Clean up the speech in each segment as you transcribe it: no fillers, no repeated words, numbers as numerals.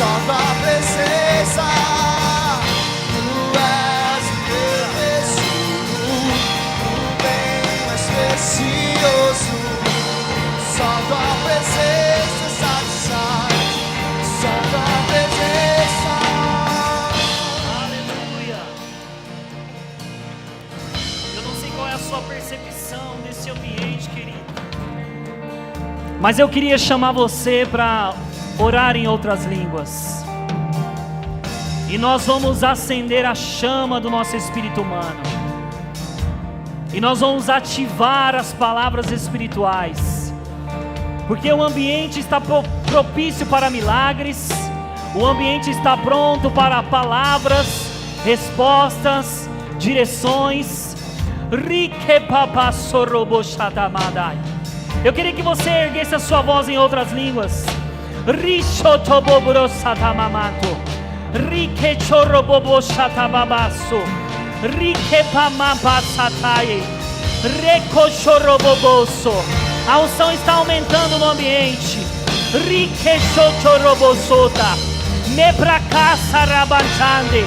só tua presença. Tu és o meu tesouro, o bem mais precioso. Só tua presença satisfaz, só tua presença. Aleluia. Eu não sei qual é a sua percepção desse ambiente, querido, mas eu queria chamar você para orar em outras línguas. E nós vamos acender a chama do nosso espírito humano. E nós vamos ativar as palavras espirituais. Porque o ambiente está propício para milagres. O ambiente está pronto para palavras, respostas, direções. Eu queria que você erguesse a sua voz em outras línguas. Rishotobobrosatamato, Rikechoroboboshatababaso, Rikepamapasataye, Rekochoroboboso. A unção está aumentando no ambiente. Rikechorobosota, Nebrakasarabachande,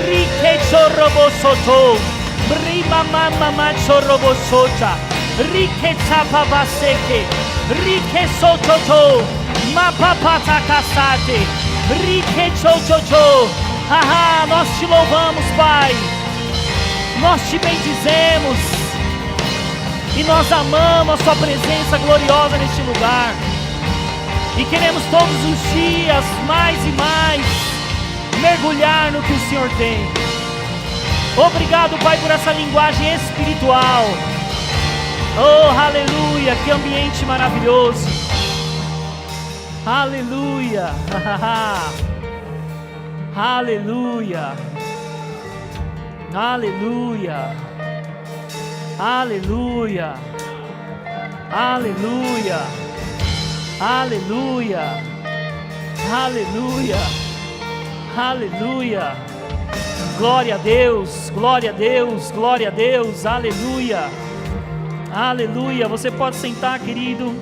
Rikechorobosoto, Brimamamamachorobosota, Rikechapabaseke, Rikesototo, Mapapatakasate, Rikechochocho. Haha, nós te louvamos, Pai. Nós te bendizemos. E nós amamos a sua presença gloriosa neste lugar. E queremos todos os dias, mais e mais, mergulhar no que o Senhor tem. Obrigado, Pai, por essa linguagem espiritual. Oh, aleluia, que ambiente maravilhoso. Aleluia. Aleluia. Aleluia. Aleluia. Aleluia. Aleluia. Aleluia. Aleluia. Glória a Deus. Glória a Deus. Glória a Deus. Aleluia. Aleluia. Você pode sentar, querido.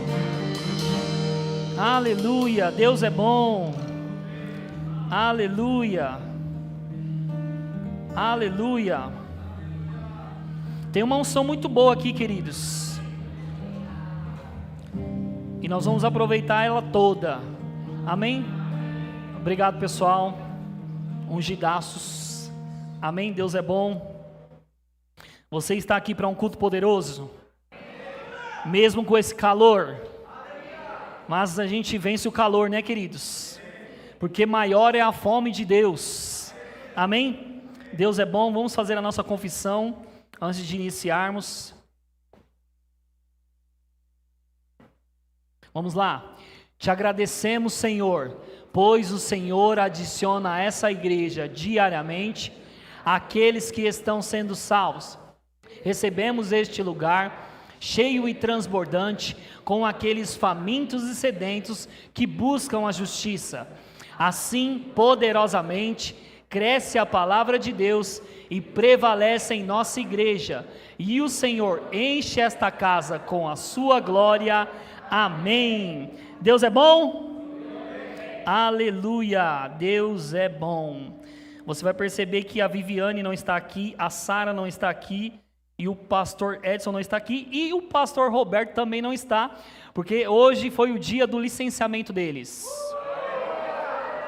Aleluia. Deus é bom. Aleluia. Aleluia. Tem uma unção muito boa aqui, queridos. E nós vamos aproveitar ela toda. Amém? Obrigado, pessoal. Ungidaços. Amém? Deus é bom. Você está aqui para um culto poderoso? Mesmo com esse calor. Mas a gente vence o calor, né, queridos? Porque maior é a fome de Deus. Amém? Deus é bom. Vamos fazer a nossa confissão antes de iniciarmos. Vamos lá. Te agradecemos, Senhor, pois o Senhor adiciona a essa igreja diariamente aqueles que estão sendo salvos. Recebemos este lugar cheio e transbordante com aqueles famintos e sedentos que buscam a justiça. Assim, poderosamente, cresce a palavra de Deus e prevalece em nossa igreja. E o Senhor enche esta casa com a sua glória. Amém. Deus é bom? Aleluia. Deus é bom. Você vai perceber que a Viviane não está aqui, a Sara não está aqui, e o pastor Edson não está aqui, e o pastor Roberto também não está, porque hoje foi o dia do licenciamento deles.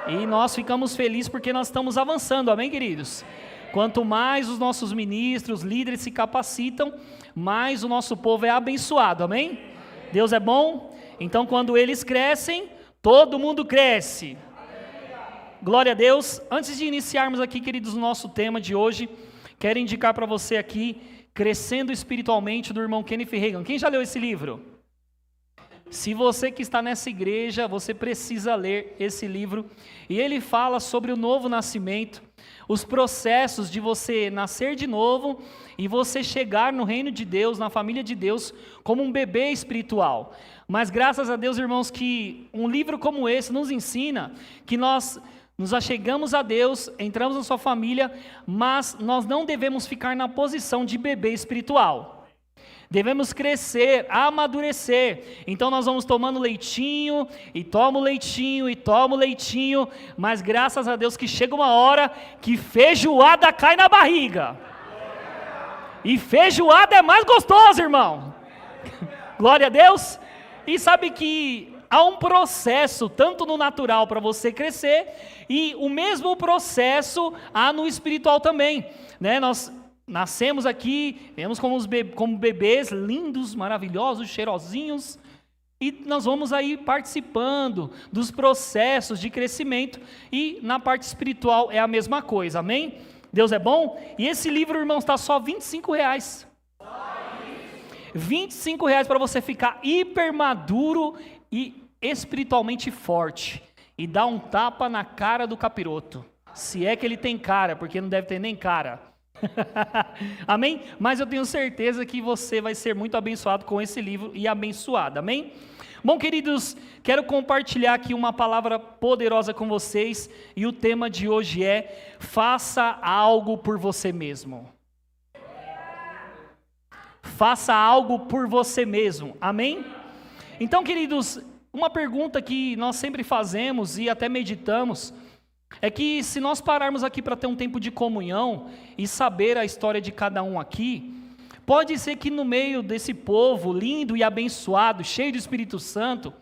E nós ficamos felizes porque nós estamos avançando, amém, queridos? Quanto mais os nossos ministros, líderes se capacitam, mais o nosso povo é abençoado, amém? Deus é bom, então quando eles crescem, todo mundo cresce. Glória a Deus. Antes de iniciarmos aqui, queridos, o nosso tema de hoje, quero indicar para você aqui, Crescendo Espiritualmente, do irmão Kenneth Hagin. Quem já leu esse livro? Se você que está nessa igreja, você precisa ler esse livro. E ele fala sobre o novo nascimento, os processos de você nascer de novo e você chegar no reino de Deus, na família de Deus, como um bebê espiritual. Mas graças a Deus, irmãos, que um livro como esse nos ensina que nós nos achegamos a Deus, entramos na sua família, mas nós não devemos ficar na posição de bebê espiritual. Devemos crescer, amadurecer. Então nós vamos tomando leitinho, e tomo leitinho, e tomo leitinho, mas graças a Deus que chega uma hora que feijoada cai na barriga. E feijoada é mais gostoso, irmão. Glória a Deus. E sabe que há um processo, tanto no natural para você crescer, e o mesmo processo há no espiritual também, né? Nós nascemos aqui, viemos como bebês lindos, maravilhosos, cheirosinhos, e nós vamos aí participando dos processos de crescimento, e na parte espiritual é a mesma coisa, amém? Deus é bom? E esse livro, irmãos, está só R$25. R$25 para você ficar hiper maduro e espiritualmente forte, e dar um tapa na cara do capiroto, se é que ele tem cara, porque não deve ter nem cara. Amém? Mas eu tenho certeza que você vai ser muito abençoado com esse livro e abençoado, amém? Bom, queridos, quero compartilhar aqui uma palavra poderosa com vocês, e o tema de hoje é: faça algo por você mesmo. Faça algo por você mesmo, amém? Então, queridos, uma pergunta que nós sempre fazemos e até meditamos, é que se nós pararmos aqui para ter um tempo de comunhão e saber a história de cada um aqui, pode ser que no meio desse povo lindo e abençoado, cheio do Espírito Santo,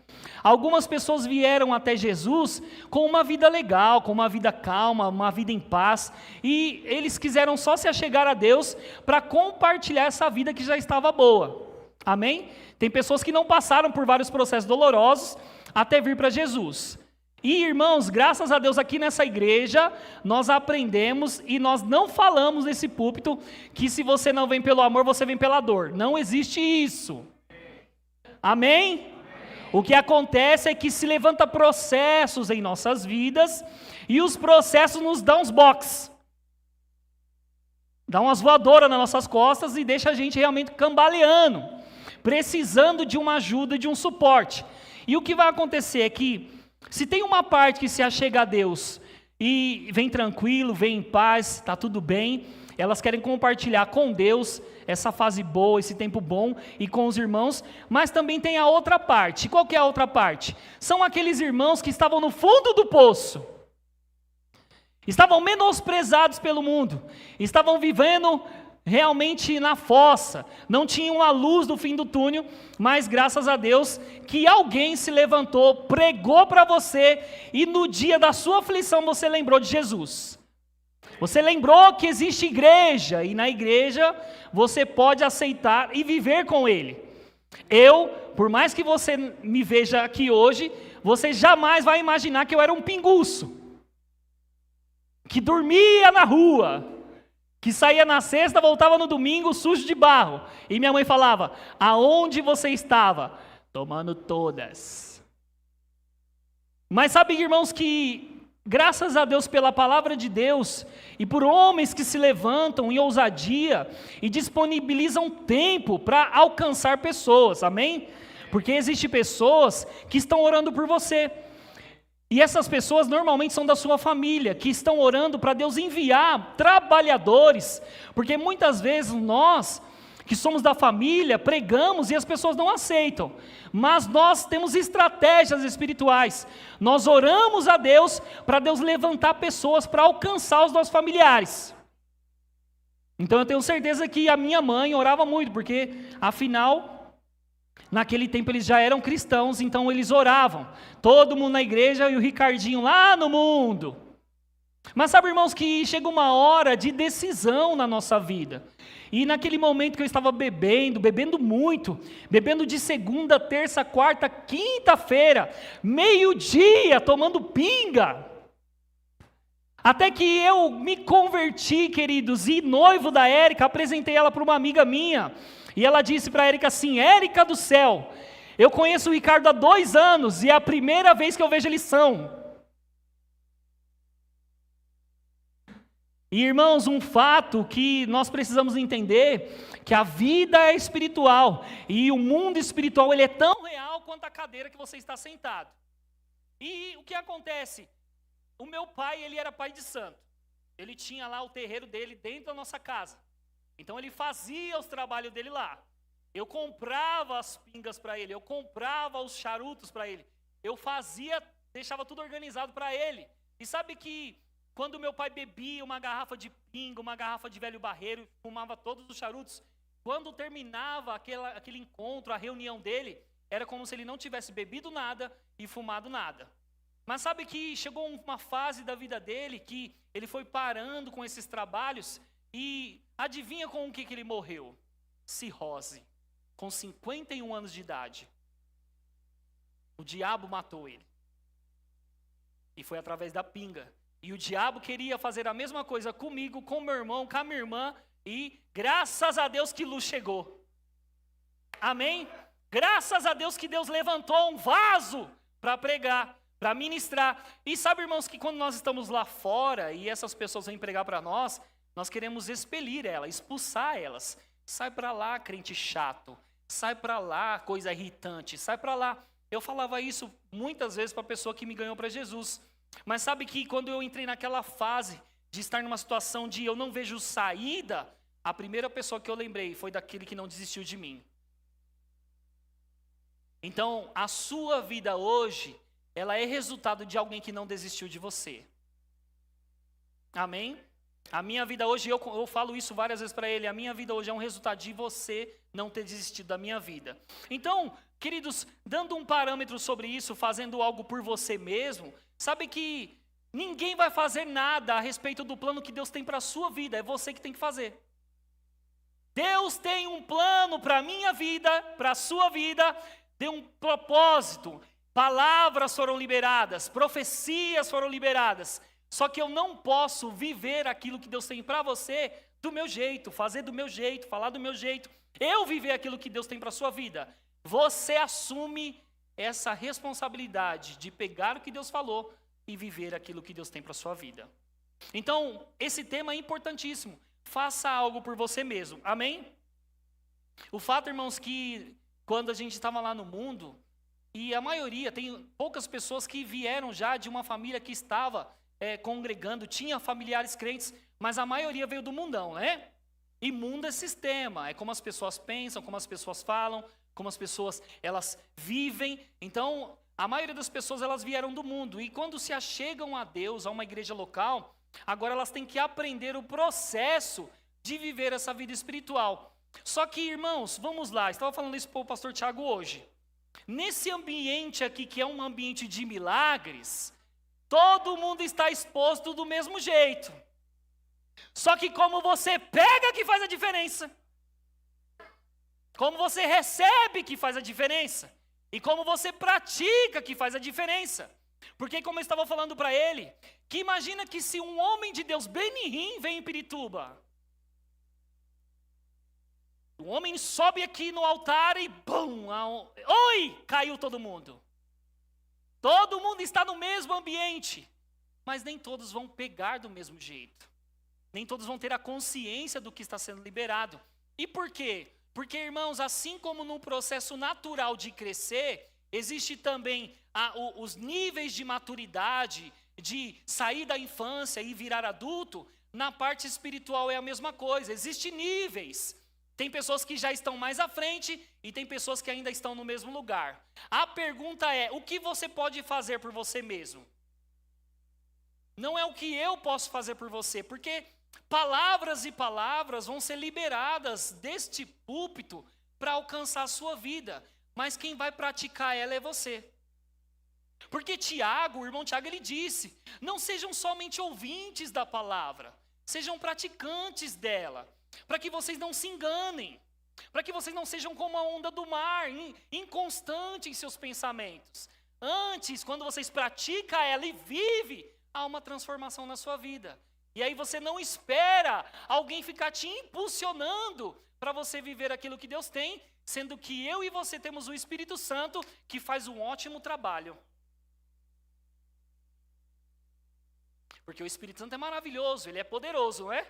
algumas pessoas vieram até Jesus com uma vida legal, com uma vida calma, uma vida em paz, e eles quiseram só se achegar a Deus para compartilhar essa vida que já estava boa, amém? Tem pessoas que não passaram por vários processos dolorosos até vir para Jesus. E irmãos, graças a Deus aqui nessa igreja, nós aprendemos e nós não falamos nesse púlpito que se você não vem pelo amor, você vem pela dor. Não existe isso. Amém? O que acontece é que se levanta processos em nossas vidas e os processos nos dão uns box. Dá umas voadoras nas nossas costas e deixa a gente realmente cambaleando, precisando de uma ajuda, de um suporte. E o que vai acontecer é que se tem uma parte que se achega a Deus e vem tranquilo, vem em paz, está tudo bem, elas querem compartilhar com Deus essa fase boa, esse tempo bom e com os irmãos, mas também tem a outra parte. Qual que é a outra parte? São aqueles irmãos que estavam no fundo do poço, estavam menosprezados pelo mundo, estavam vivendo realmente na fossa, não tinham a luz do fim do túnel, mas graças a Deus que alguém se levantou, pregou para você, e no dia da sua aflição você lembrou de Jesus. Você lembrou que existe igreja, e na igreja você pode aceitar e viver com Ele. Por mais que você me veja aqui hoje, você jamais vai imaginar que eu era um pinguço, que dormia na rua, que saía na sexta, voltava no domingo sujo de barro. E minha mãe falava: aonde você estava? Tomando todas. Mas sabe, irmãos, que graças a Deus pela palavra de Deus e por homens que se levantam em ousadia e disponibilizam tempo para alcançar pessoas, amém? Porque existem pessoas que estão orando por você. E essas pessoas normalmente são da sua família, que estão orando para Deus enviar trabalhadores, porque muitas vezes nós, que somos da família, pregamos e as pessoas não aceitam, mas nós temos estratégias espirituais, nós oramos a Deus para Deus levantar pessoas para alcançar os nossos familiares. Então eu tenho certeza que a minha mãe orava muito, porque afinal, naquele tempo eles já eram cristãos, então eles oravam, todo mundo na igreja e o Ricardinho lá no mundo. Mas sabe, irmãos, que chega uma hora de decisão na nossa vida, e naquele momento que eu estava bebendo muito, bebendo de segunda, terça, quarta, quinta-feira, meio-dia, tomando pinga, até que eu me converti, queridos, e noivo da Érica, apresentei ela para uma amiga minha, e ela disse para a Érica assim: Érica do céu, eu conheço o Ricardo há 2 anos, e é a primeira vez que eu vejo eles são. E irmãos, um fato que nós precisamos entender, que a vida é espiritual, e o mundo espiritual ele é tão real quanto a cadeira que você está sentado. E o que acontece? O meu pai, ele era pai de santo, ele tinha lá o terreiro dele dentro da nossa casa, então ele fazia os trabalhos dele lá, Eu comprava as pingas para ele, eu comprava os charutos para ele. Eu fazia, deixava tudo organizado para ele. E sabe que quando meu pai bebia uma garrafa de pinga, uma garrafa de velho barreiro, fumava todos os charutos, quando terminava aquele encontro, a reunião dele, era como se ele não tivesse bebido nada e fumado nada. Mas sabe que chegou uma fase da vida dele que ele foi parando com esses trabalhos e adivinha com o que ele morreu? Cirrose, com 51 anos de idade. O diabo matou ele. E foi através da pinga. E o diabo queria fazer a mesma coisa comigo, com meu irmão, com a minha irmã, e graças a Deus que luz chegou. Amém? Graças a Deus que Deus levantou um vaso para pregar, para ministrar. E sabe, irmãos, que quando nós estamos lá fora e essas pessoas vêm pregar para nós, nós queremos expelir elas, expulsar elas. Sai para lá, crente chato. Sai para lá, coisa irritante. Sai para lá. Eu falava isso muitas vezes para a pessoa que me ganhou para Jesus. Mas sabe que quando eu entrei naquela fase de estar numa situação de eu não vejo saída, a primeira pessoa que eu lembrei foi daquele que não desistiu de mim. Então, a sua vida hoje, ela é resultado de alguém que não desistiu de você. Amém? A minha vida hoje, eu falo isso várias vezes para ele, a minha vida hoje é um resultado de você não ter desistido da minha vida. Então, queridos, dando um parâmetro sobre isso, fazendo algo por você mesmo, sabe que ninguém vai fazer nada a respeito do plano que Deus tem para a sua vida, é você que tem que fazer. Deus tem um plano para a minha vida, para a sua vida, tem um propósito. Palavras foram liberadas, profecias foram liberadas. Só que eu não posso viver aquilo que Deus tem para você do meu jeito, fazer do meu jeito, falar do meu jeito. Eu viver aquilo que Deus tem para a sua vida. Você assume essa responsabilidade de pegar o que Deus falou e viver aquilo que Deus tem para a sua vida. Então, esse tema é importantíssimo. Faça algo por você mesmo. Amém? O fato, irmãos, que quando a gente estava lá no mundo, e a maioria, tem poucas pessoas que vieram já de uma família que estava congregando, tinha familiares crentes, mas a maioria veio do mundão, né? E mundo é sistema, é como as pessoas pensam, como as pessoas falam, como as pessoas, elas vivem. Então, a maioria das pessoas, elas vieram do mundo. E quando se achegam a Deus, a uma igreja local, agora elas têm que aprender o processo de viver essa vida espiritual. Só que, irmãos, vamos lá, estava falando isso para o pastor Tiago hoje. Nesse ambiente aqui, que é um ambiente de milagres, todo mundo está exposto do mesmo jeito. Só que como você pega que faz a diferença. Como você recebe que faz a diferença. E como você pratica que faz a diferença. Porque como eu estava falando para ele, que imagina que se um homem de Deus, Benihim, vem em Pirituba. O homem sobe aqui no altar e bum! Oi! Caiu todo mundo. Todo mundo está no mesmo ambiente. Mas nem todos vão pegar do mesmo jeito. Nem todos vão ter a consciência do que está sendo liberado. E por quê? Porque, irmãos, assim como no processo natural de crescer, existe também os níveis de maturidade, de sair da infância e virar adulto, na parte espiritual é a mesma coisa. Existem níveis. Tem pessoas que já estão mais à frente e tem pessoas que ainda estão no mesmo lugar. A pergunta é, o que você pode fazer por você mesmo? Não é o que eu posso fazer por você, porque palavras e palavras vão ser liberadas deste púlpito para alcançar a sua vida, mas quem vai praticar ela é você. Porque Tiago, o irmão Tiago, ele disse, não sejam somente ouvintes da palavra, sejam praticantes dela, para que vocês não se enganem, para que vocês não sejam como a onda do mar, inconstante em seus pensamentos. Antes, quando vocês praticam ela e vivem, há uma transformação na sua vida. E aí você não espera alguém ficar te impulsionando para você viver aquilo que Deus tem, sendo que eu e você temos o Espírito Santo que faz um ótimo trabalho. Porque o Espírito Santo é maravilhoso, ele é poderoso, não é?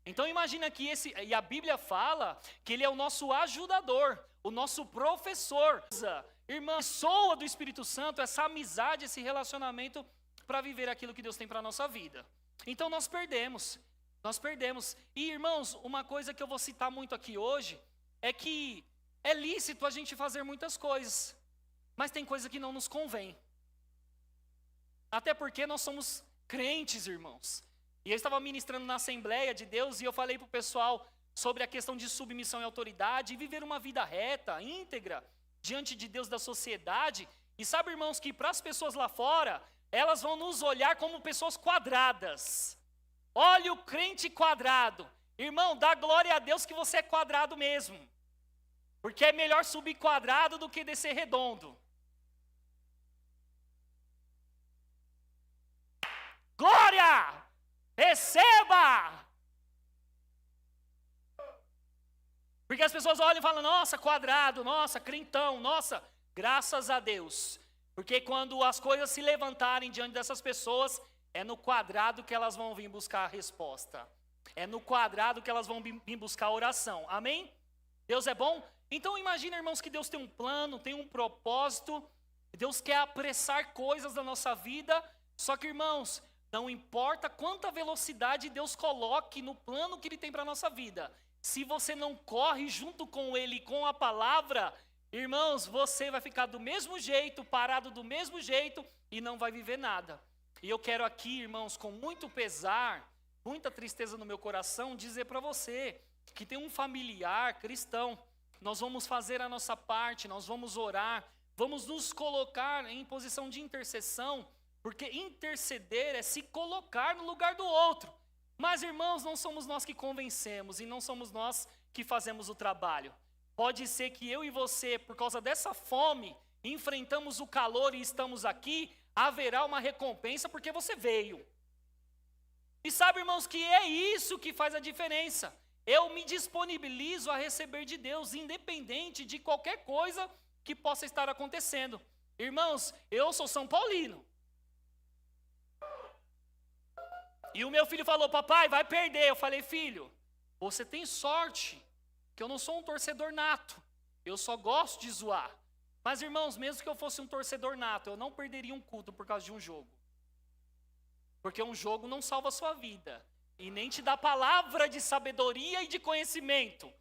Então imagina que e a Bíblia fala que ele é o nosso ajudador, o nosso professor. Irmã, pessoa do Espírito Santo, essa amizade, esse relacionamento para viver aquilo que Deus tem para a nossa vida. Então nós perdemos. E irmãos, uma coisa que eu vou citar muito aqui hoje, é que É lícito a gente fazer muitas coisas, mas tem coisa que não nos convém. Até porque nós somos crentes, irmãos. E eu estava ministrando na Assembleia de Deus e eu falei para o pessoal sobre a questão de submissão e autoridade e viver uma vida reta, íntegra, diante de Deus, da sociedade. E sabe, irmãos, que para as pessoas lá fora, elas vão nos olhar como pessoas quadradas. Olha o crente quadrado. Irmão, dá glória a Deus que você é quadrado mesmo. Porque é melhor subir quadrado do que descer redondo. Glória! Receba! Porque as pessoas olham e falam, nossa, quadrado, nossa, crentão, nossa, graças a Deus. Porque quando as coisas se levantarem diante dessas pessoas, é no quadrado que elas vão vir buscar a resposta. É no quadrado que elas vão vir buscar a oração. Amém? Deus é bom? Então imagina, irmãos, que Deus tem um plano, tem um propósito. Deus quer apressar coisas da nossa vida. Só que, irmãos, não importa quanta velocidade Deus coloque no plano que Ele tem para a nossa vida. Se você não corre junto com Ele, com a palavra, irmãos, você vai ficar do mesmo jeito, parado do mesmo jeito e não vai viver nada. E eu quero aqui, irmãos, com muito pesar, muita tristeza no meu coração, dizer para você que tem um familiar cristão. Nós vamos fazer a nossa parte, nós vamos orar, vamos nos colocar em posição de intercessão, porque interceder é se colocar no lugar do outro. Mas, irmãos, não somos nós que convencemos e não somos nós que fazemos o trabalho. Pode ser que eu e você, por causa dessa fome, enfrentamos o calor e estamos aqui, haverá uma recompensa porque você veio. E sabe, irmãos, que é isso que faz a diferença. Eu me disponibilizo a receber de Deus, independente de qualquer coisa que possa estar acontecendo. Irmãos, eu sou São Paulino. E o meu filho falou, papai, vai perder. Eu falei, filho, você tem sorte, que eu não sou um torcedor nato. Eu só gosto de zoar. Mas, irmãos, mesmo que eu fosse um torcedor nato, eu não perderia um culto por causa de um jogo. Porque um jogo não salva a sua vida. E nem te dá palavra de sabedoria e de conhecimento.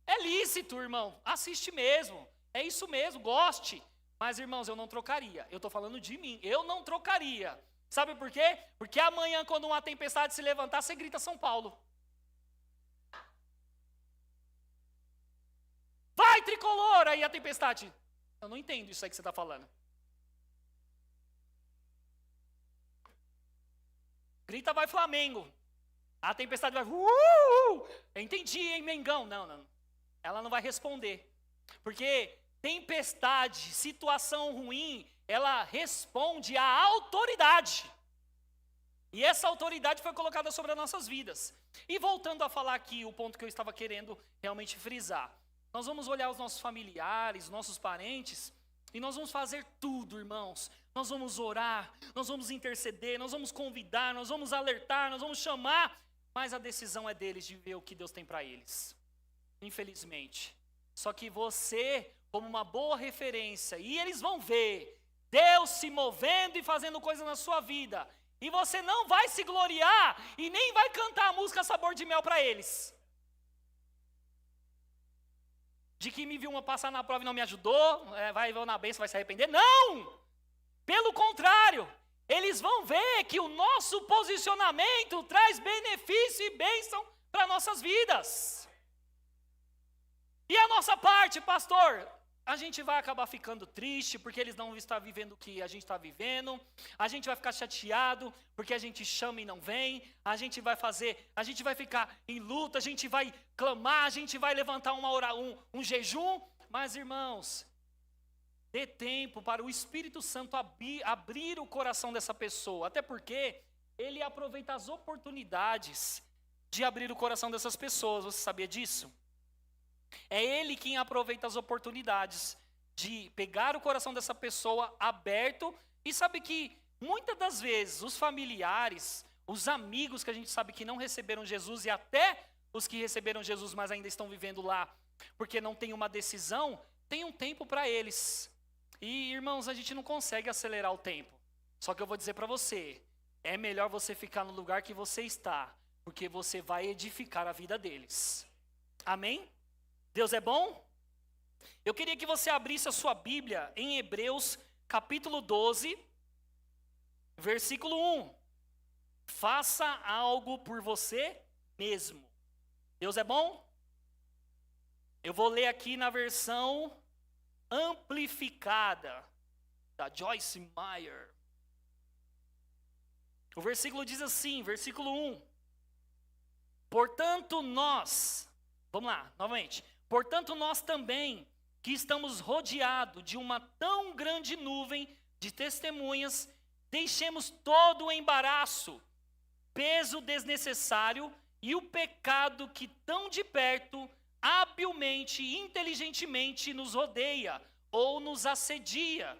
É lícito, irmão. Assiste mesmo. É isso mesmo, goste. Mas, irmãos, eu não trocaria. Eu estou falando de mim. Eu não trocaria. Sabe por quê? Porque amanhã, quando uma tempestade se levantar, você grita São Paulo. Vai, tricolor! Aí a tempestade. Eu não entendo isso aí que você está falando. Grita, vai, Flamengo. A tempestade vai. Eu entendi, hein, Mengão? Não. Ela não vai responder. Porque tempestade, situação ruim, ela responde à autoridade. E essa autoridade foi colocada sobre as nossas vidas. E voltando a falar aqui, o ponto que eu estava querendo realmente frisar. Nós vamos olhar os nossos familiares, nossos parentes, e nós vamos fazer tudo, irmãos. Nós vamos orar, nós vamos interceder, nós vamos convidar, nós vamos alertar, nós vamos chamar, mas a decisão é deles de ver o que Deus tem para eles. Infelizmente. Só que você, como uma boa referência, e eles vão ver Deus se movendo e fazendo coisas na sua vida, e você não vai se gloriar e nem vai cantar a música Sabor de Mel para eles. De que me viu uma passar na prova e não me ajudou, vai na bênção, vai se arrepender. Não! Pelo contrário, eles vão ver que o nosso posicionamento traz benefício e bênção para nossas vidas. E a nossa parte, pastor, a gente vai acabar ficando triste porque eles não estão vivendo o que a gente está vivendo. A gente vai ficar chateado porque a gente chama e não vem. A gente vai ficar em luta, a gente vai clamar, a gente vai levantar um jejum. Mas, irmãos, dê tempo para o Espírito Santo abrir o coração dessa pessoa. Até porque ele aproveita as oportunidades de abrir o coração dessas pessoas. Você sabia disso? É ele quem aproveita as oportunidades de pegar o coração dessa pessoa aberto. E sabe que muitas das vezes os familiares, os amigos que a gente sabe que não receberam Jesus, e até os que receberam Jesus, mas ainda estão vivendo lá, porque não tem uma decisão, tem um tempo para eles. E, irmãos, a gente não consegue acelerar o tempo. Só que eu vou dizer para você, é melhor você ficar no lugar que você está, porque você vai edificar a vida deles. Amém? Deus é bom? Eu queria que você abrisse a sua Bíblia em Hebreus capítulo 12, versículo 1. Faça algo por você mesmo. Deus é bom? Eu vou ler aqui na versão amplificada da Joyce Meyer. O versículo diz assim, versículo 1. Portanto nós, vamos lá, novamente. Portanto nós também, que estamos rodeados de uma tão grande nuvem de testemunhas, deixemos todo o embaraço, peso desnecessário e o pecado que tão de perto, habilmente e inteligentemente nos rodeia ou nos assedia.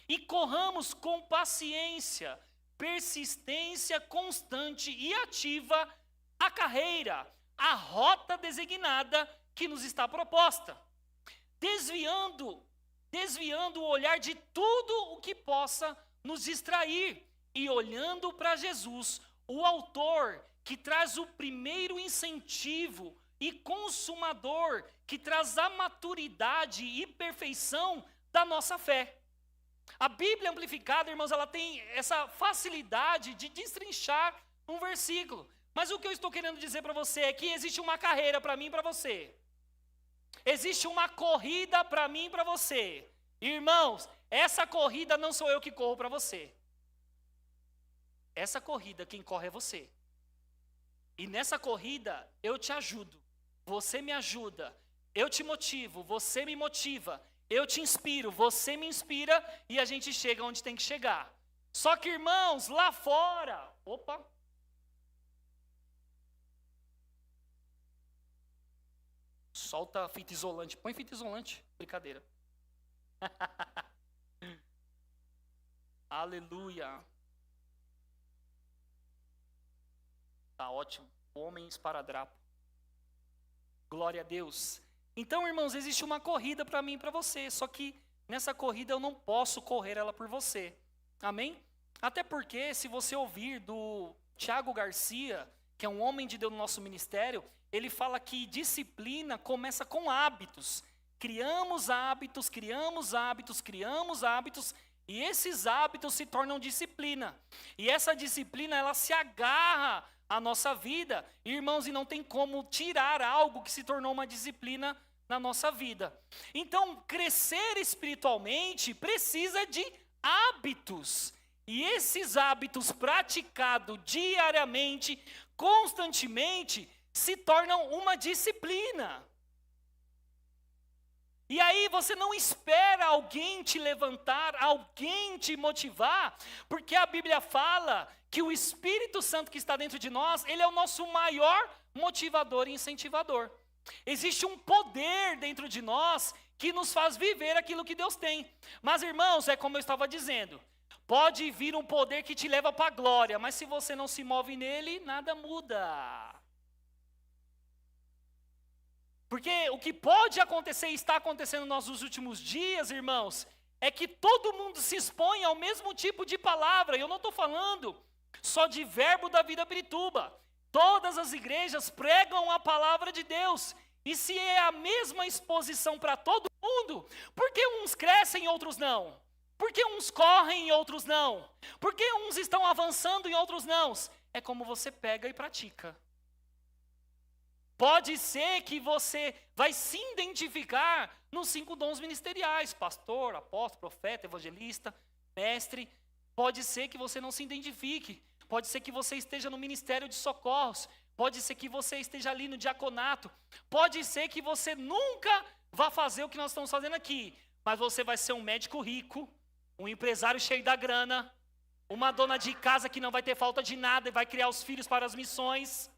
E corramos com paciência, persistência constante e ativa a carreira, a rota designada que nos está proposta, desviando o olhar de tudo o que possa nos distrair e olhando para Jesus, o autor que traz o primeiro incentivo e consumador, que traz a maturidade e perfeição da nossa fé. A Bíblia amplificada, irmãos, ela tem essa facilidade de destrinchar um versículo. Mas o que eu estou querendo dizer para você é que existe uma carreira para mim e para você. Existe uma corrida para mim e para você. Irmãos, essa corrida não sou eu que corro para você. Essa corrida quem corre é você. E nessa corrida eu te ajudo, você me ajuda, eu te motivo, você me motiva, eu te inspiro, você me inspira e a gente chega onde tem que chegar. Só que, irmãos, lá fora, solta a fita isolante, põe fita isolante, brincadeira. Aleluia. Tá ótimo. Homem esparadrapo. Glória a Deus. Então, irmãos, existe uma corrida para mim e para você. Só que nessa corrida eu não posso correr ela por você. Amém? Até porque, se você ouvir do Tiago Garcia, que é um homem de Deus no nosso ministério, ele fala que disciplina começa com hábitos. Criamos hábitos, e esses hábitos se tornam disciplina. E essa disciplina, ela se agarra à nossa vida. Irmãos, e não tem como tirar algo que se tornou uma disciplina na nossa vida. Então, crescer espiritualmente precisa de hábitos. E esses hábitos praticados diariamente, constantemente, se tornam uma disciplina. E aí você não espera alguém te levantar, alguém te motivar, porque a Bíblia fala que o Espírito Santo que está dentro de nós, ele é o nosso maior motivador e incentivador. Existe um poder dentro de nós que nos faz viver aquilo que Deus tem. Mas, irmãos, é como eu estava dizendo, pode vir um poder que te leva para a glória, mas se você não se move nele, nada muda. Porque o que pode acontecer e está acontecendo nos últimos dias, irmãos, é que todo mundo se expõe ao mesmo tipo de palavra. Eu não estou falando só de verbo da vida Pirituba. Todas as igrejas pregam a palavra de Deus. E se é a mesma exposição para todo mundo, por que uns crescem e outros não? Por que uns correm e outros não? Por que uns estão avançando e outros não? É como você pega e pratica. Pode ser que você vai se identificar nos 5 dons ministeriais, pastor, apóstolo, profeta, evangelista, mestre. Pode ser que você não se identifique, pode ser que você esteja no ministério de socorros, pode ser que você esteja ali no diaconato, pode ser que você nunca vá fazer o que nós estamos fazendo aqui, mas você vai ser um médico rico, um empresário cheio da grana, uma dona de casa que não vai ter falta de nada e vai criar os filhos para as missões.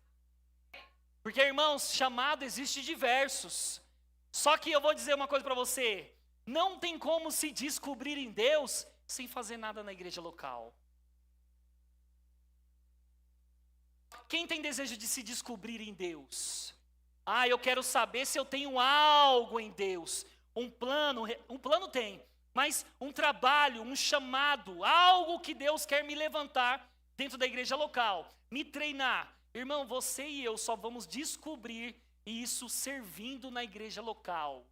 Porque, irmãos, chamado existe diversos. Só que eu vou dizer uma coisa para você. Não tem como se descobrir em Deus sem fazer nada na igreja local. Quem tem desejo de se descobrir em Deus? Eu quero saber se eu tenho algo em Deus. Um plano tem. Mas um trabalho, um chamado, algo que Deus quer me levantar dentro da igreja local. Me treinar. Irmão, você e eu só vamos descobrir isso servindo na igreja local.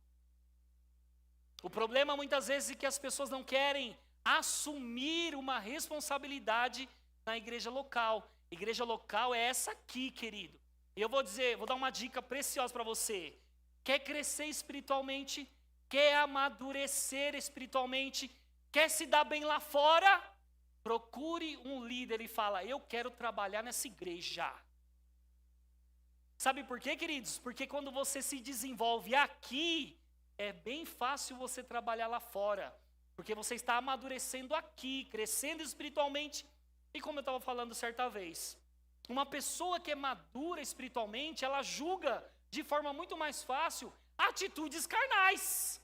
O problema muitas vezes é que as pessoas não querem assumir uma responsabilidade na igreja local. Igreja local é essa aqui, querido. E eu vou dar uma dica preciosa para você. Quer crescer espiritualmente? Quer amadurecer espiritualmente? Quer se dar bem lá fora? Procure um líder e fala, eu quero trabalhar nessa igreja. Sabe por quê, queridos? Porque quando você se desenvolve aqui, é bem fácil você trabalhar lá fora. Porque você está amadurecendo aqui, crescendo espiritualmente. E como eu estava falando certa vez, uma pessoa que é madura espiritualmente, ela julga de forma muito mais fácil atitudes carnais.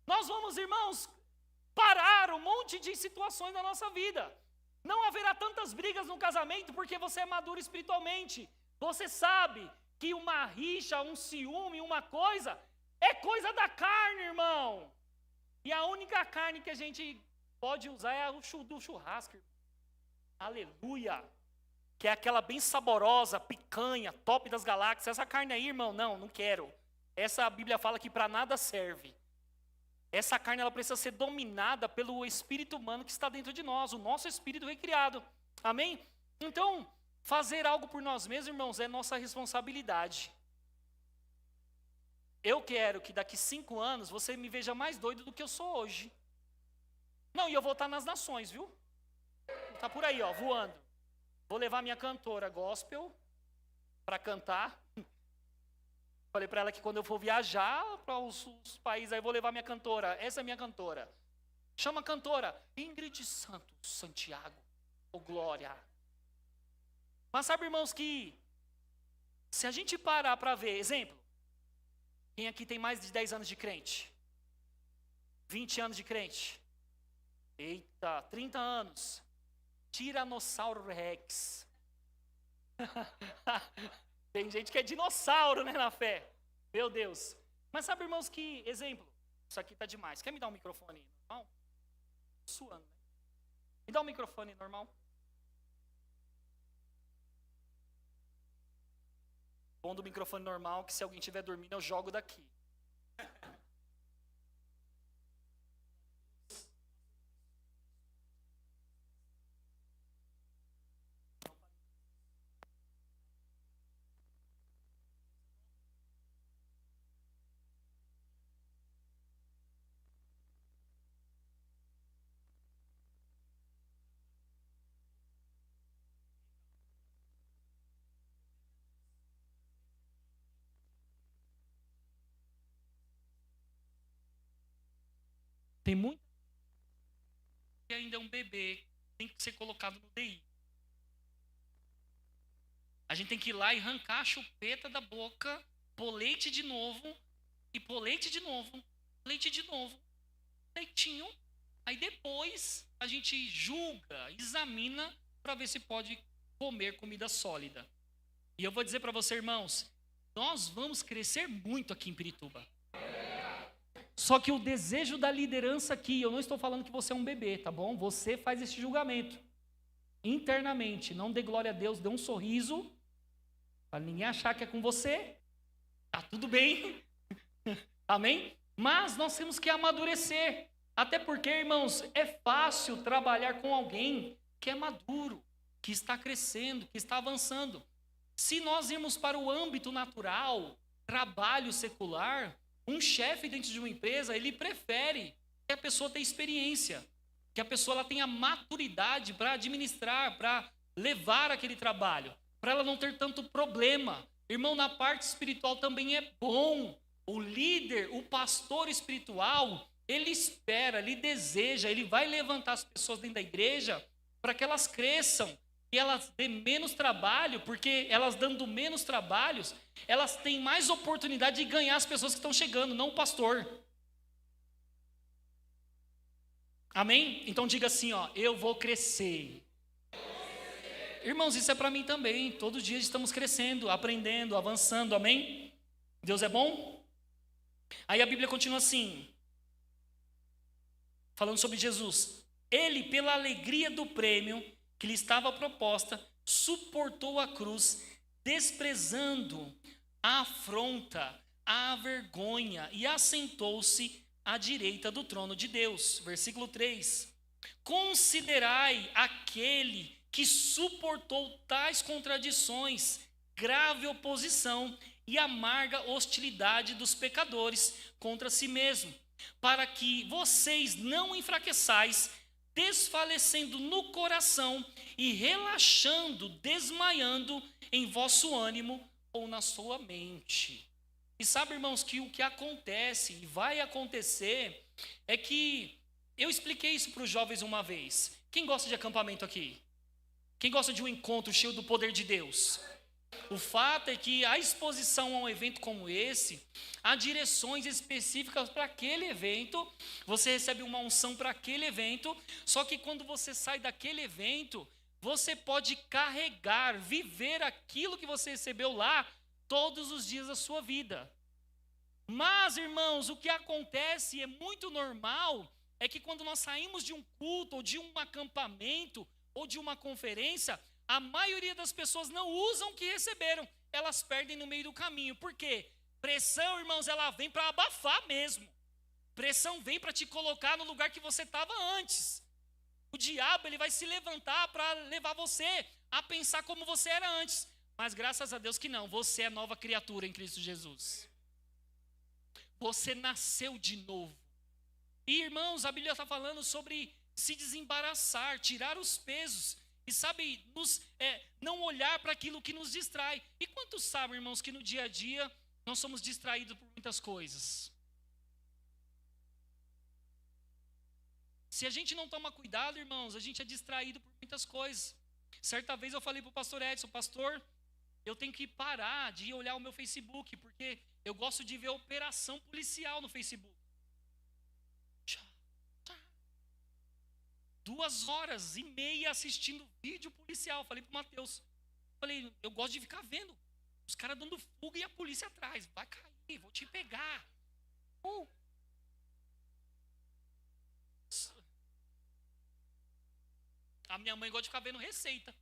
Nós vamos, irmãos, parar um monte de situações na nossa vida. Não haverá tantas brigas no casamento porque você é maduro espiritualmente. Você sabe que uma rixa, um ciúme, uma coisa, é coisa da carne, irmão. E a única carne que a gente pode usar é o do churrasco. Aleluia. Que é aquela bem saborosa, picanha, top das galáxias. Essa carne aí, irmão, não quero. Essa a Bíblia fala que para nada serve. Essa carne ela precisa ser dominada pelo espírito humano que está dentro de nós, o nosso espírito recriado. Amém? Então, fazer algo por nós mesmos, irmãos, é nossa responsabilidade. Eu quero que daqui 5 anos você me veja mais doido do que eu sou hoje. Não, e eu vou estar nas nações, viu? Tá por aí, ó, voando. Vou levar minha cantora gospel para cantar. Falei para ela que quando eu for viajar para os países, aí eu vou levar minha cantora. Essa é minha cantora. Chama a cantora Ingrid Santos Santiago. Ô, glória. Mas sabe, irmãos, que se a gente parar para ver, exemplo, quem aqui tem mais de 10 anos de crente? 20 anos de crente? Eita, 30 anos. Tiranossauro Rex. Tem gente que é dinossauro, né, na fé. Meu Deus. Mas sabe, irmãos, que, exemplo, isso aqui tá demais. Quer me dar um microfone normal? Suando, né? Me dá um microfone normal. Bom do microfone normal, que se alguém estiver dormindo, eu jogo daqui. Tem muito que ainda é um bebê, tem que ser colocado no DI. A gente tem que ir lá e arrancar a chupeta da boca, pôr leite de novo, e pôr leite de novo, leite de novo, leitinho. Aí depois a gente julga, examina para ver se pode comer comida sólida. E eu vou dizer para você, irmãos, nós vamos crescer muito aqui em Pirituba. Só que o desejo da liderança aqui, eu não estou falando que você é um bebê, tá bom? Você faz esse julgamento internamente, não dê glória a Deus, dê um sorriso, para ninguém achar que é com você, tá tudo bem, amém? Mas nós temos que amadurecer, até porque, irmãos, é fácil trabalhar com alguém que é maduro, que está crescendo, que está avançando. Se nós irmos para o âmbito natural, trabalho secular, um chefe dentro de uma empresa, ele prefere que a pessoa tenha experiência, que a pessoa ela tenha maturidade para administrar, para levar aquele trabalho, para ela não ter tanto problema. Irmão, na parte espiritual também é bom. O líder, o pastor espiritual, ele espera, ele deseja, ele vai levantar as pessoas dentro da igreja para que elas cresçam, que elas dêem menos trabalho, porque elas dando menos trabalhos, elas têm mais oportunidade de ganhar as pessoas que estão chegando, não o pastor. Amém? Então diga assim, ó, eu vou crescer. Irmãos, isso é para mim também. Todos os dias estamos crescendo, aprendendo, avançando, amém? Deus é bom? Aí a Bíblia continua assim, falando sobre Jesus. Ele, pela alegria do prêmio que lhe estava proposta, suportou a cruz, desprezando a afronta, à vergonha e assentou-se à direita do trono de Deus. Versículo 3. Considerai aquele que suportou tais contradições, grave oposição e amarga hostilidade dos pecadores contra si mesmo, para que vocês não enfraqueçais, desfalecendo no coração e relaxando, desmaiando em vosso ânimo ou na sua mente. E sabe, irmãos, que o que acontece e vai acontecer é que eu expliquei isso para os jovens uma vez. Quem gosta de acampamento aqui? Quem gosta de um encontro cheio do poder de Deus? O fato é que a exposição a um evento como esse, há direções específicas para aquele evento, você recebe uma unção para aquele evento, só que quando você sai daquele evento, você pode carregar, viver aquilo que você recebeu lá todos os dias da sua vida. Mas, irmãos, o que acontece é muito normal, é que quando nós saímos de um culto, ou de um acampamento, ou de uma conferência, a maioria das pessoas não usam o que receberam, elas perdem no meio do caminho. Por quê? Pressão, irmãos, ela vem para abafar mesmo. Pressão vem para te colocar no lugar que você estava antes. O diabo, ele vai se levantar para levar você a pensar como você era antes. Mas graças a Deus que não, você é nova criatura em Cristo Jesus. Você nasceu de novo. E, irmãos, a Bíblia está falando sobre se desembaraçar, tirar os pesos. E sabe, não olhar para aquilo que nos distrai. E quantos sabem, irmãos, que no dia a dia nós somos distraídos por muitas coisas? Se a gente não toma cuidado, irmãos, a gente é distraído por muitas coisas. Certa vez eu falei para o pastor Edson, pastor, eu tenho que parar de olhar o meu Facebook, porque eu gosto de ver operação policial no Facebook. 2h30 assistindo vídeo policial. Falei para o Mateus, eu gosto de ficar vendo os caras dando fuga e a polícia atrás. Vai cair, vou te pegar. A minha mãe gosta de ficar vendo receita.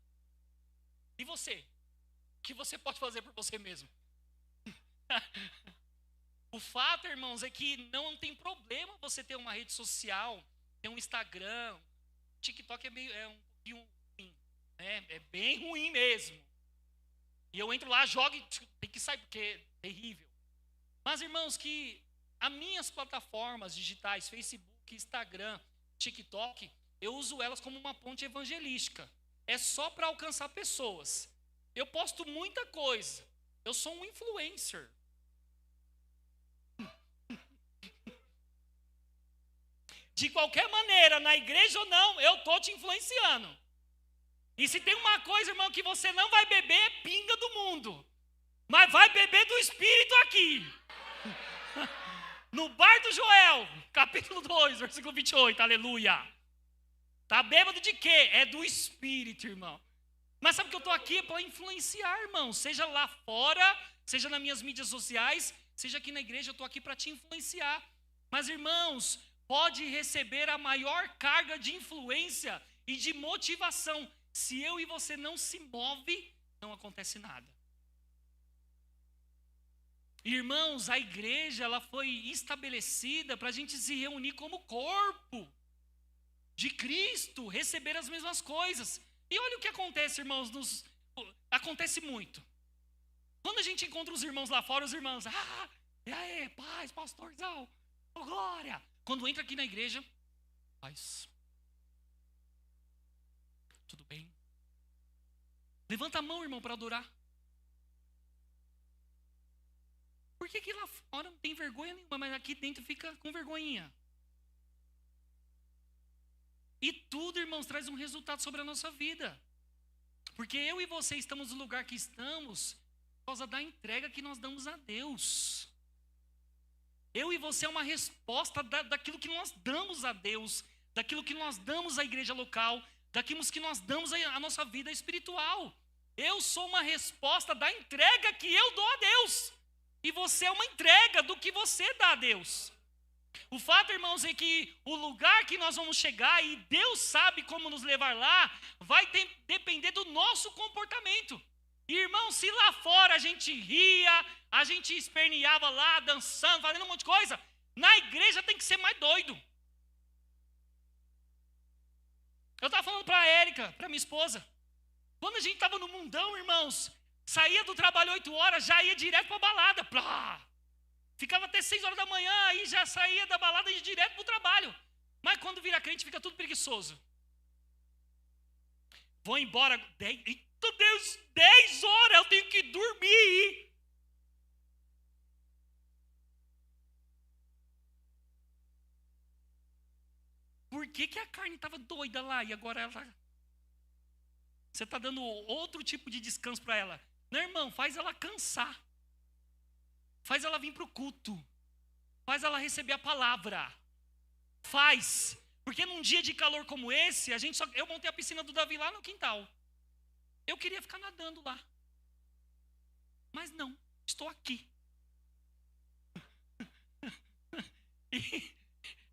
E você? O que você pode fazer por você mesmo? O fato, irmãos, é que não tem problema você ter uma rede social, ter um Instagram. TikTok é um pouquinho ruim, né? É bem ruim mesmo. E eu entro lá, jogo e tem que sair, porque é terrível. Mas, irmãos, que as minhas plataformas digitais, Facebook, Instagram, TikTok, eu uso elas como uma ponte evangelística. É só para alcançar pessoas. Eu posto muita coisa. Eu sou um influencer. De qualquer maneira, na igreja ou não, eu estou te influenciando. E se tem uma coisa, irmão, que você não vai beber, é pinga do mundo. Mas vai beber do Espírito aqui. No bar do Joel, capítulo 2, versículo 28, aleluia. Tá bêbado de quê? É do Espírito, irmão. Mas sabe que eu estou aqui para influenciar, irmão. Seja lá fora, seja nas minhas mídias sociais, seja aqui na igreja, eu estou aqui para te influenciar. Mas, irmãos, pode receber a maior carga de influência e de motivação. Se eu e você não se move, não acontece nada. Irmãos, a igreja ela foi estabelecida para a gente se reunir como corpo de Cristo, receber as mesmas coisas. E olha o que acontece, irmãos, acontece muito. Quando a gente encontra os irmãos lá fora, os irmãos, e aí, paz, pastorzão, oh, glória. Quando entra aqui na igreja, paz. Tudo bem? Levanta a mão, irmão, para adorar. Por que lá fora não tem vergonha nenhuma, mas aqui dentro fica com vergonhinha? E tudo, irmãos, traz um resultado sobre a nossa vida. Porque eu e você estamos no lugar que estamos por causa da entrega que nós damos a Deus. Eu e você é uma resposta daquilo que nós damos a Deus, daquilo que nós damos à igreja local, daquilo que nós damos à nossa vida espiritual. Eu sou uma resposta da entrega que eu dou a Deus. E você é uma entrega do que você dá a Deus. O fato, irmãos, é que o lugar que nós vamos chegar, e Deus sabe como nos levar lá, vai depender do nosso comportamento. Irmão, se lá fora a gente ria, a gente esperneava lá, dançando, fazendo um monte de coisa, na igreja tem que ser mais doido. Eu estava falando para a Érica, para minha esposa, quando a gente estava no mundão, irmãos, saía do trabalho 8 horas, já ia direto para a balada. Plá. Ficava até 6 horas da manhã, aí já saía da balada e ia direto para o trabalho. Mas quando vira crente, fica tudo preguiçoso. Vou embora, 10 horas, eu tenho que dormir. Por que a carne estava doida lá e agora ela... Você está dando outro tipo de descanso para ela. Não, irmão, faz ela cansar. Faz ela vir para o culto. Faz ela receber a palavra. Faz. Porque num dia de calor como esse, eu montei a piscina do Davi lá no quintal. Eu queria ficar nadando lá. Mas não, estou aqui. E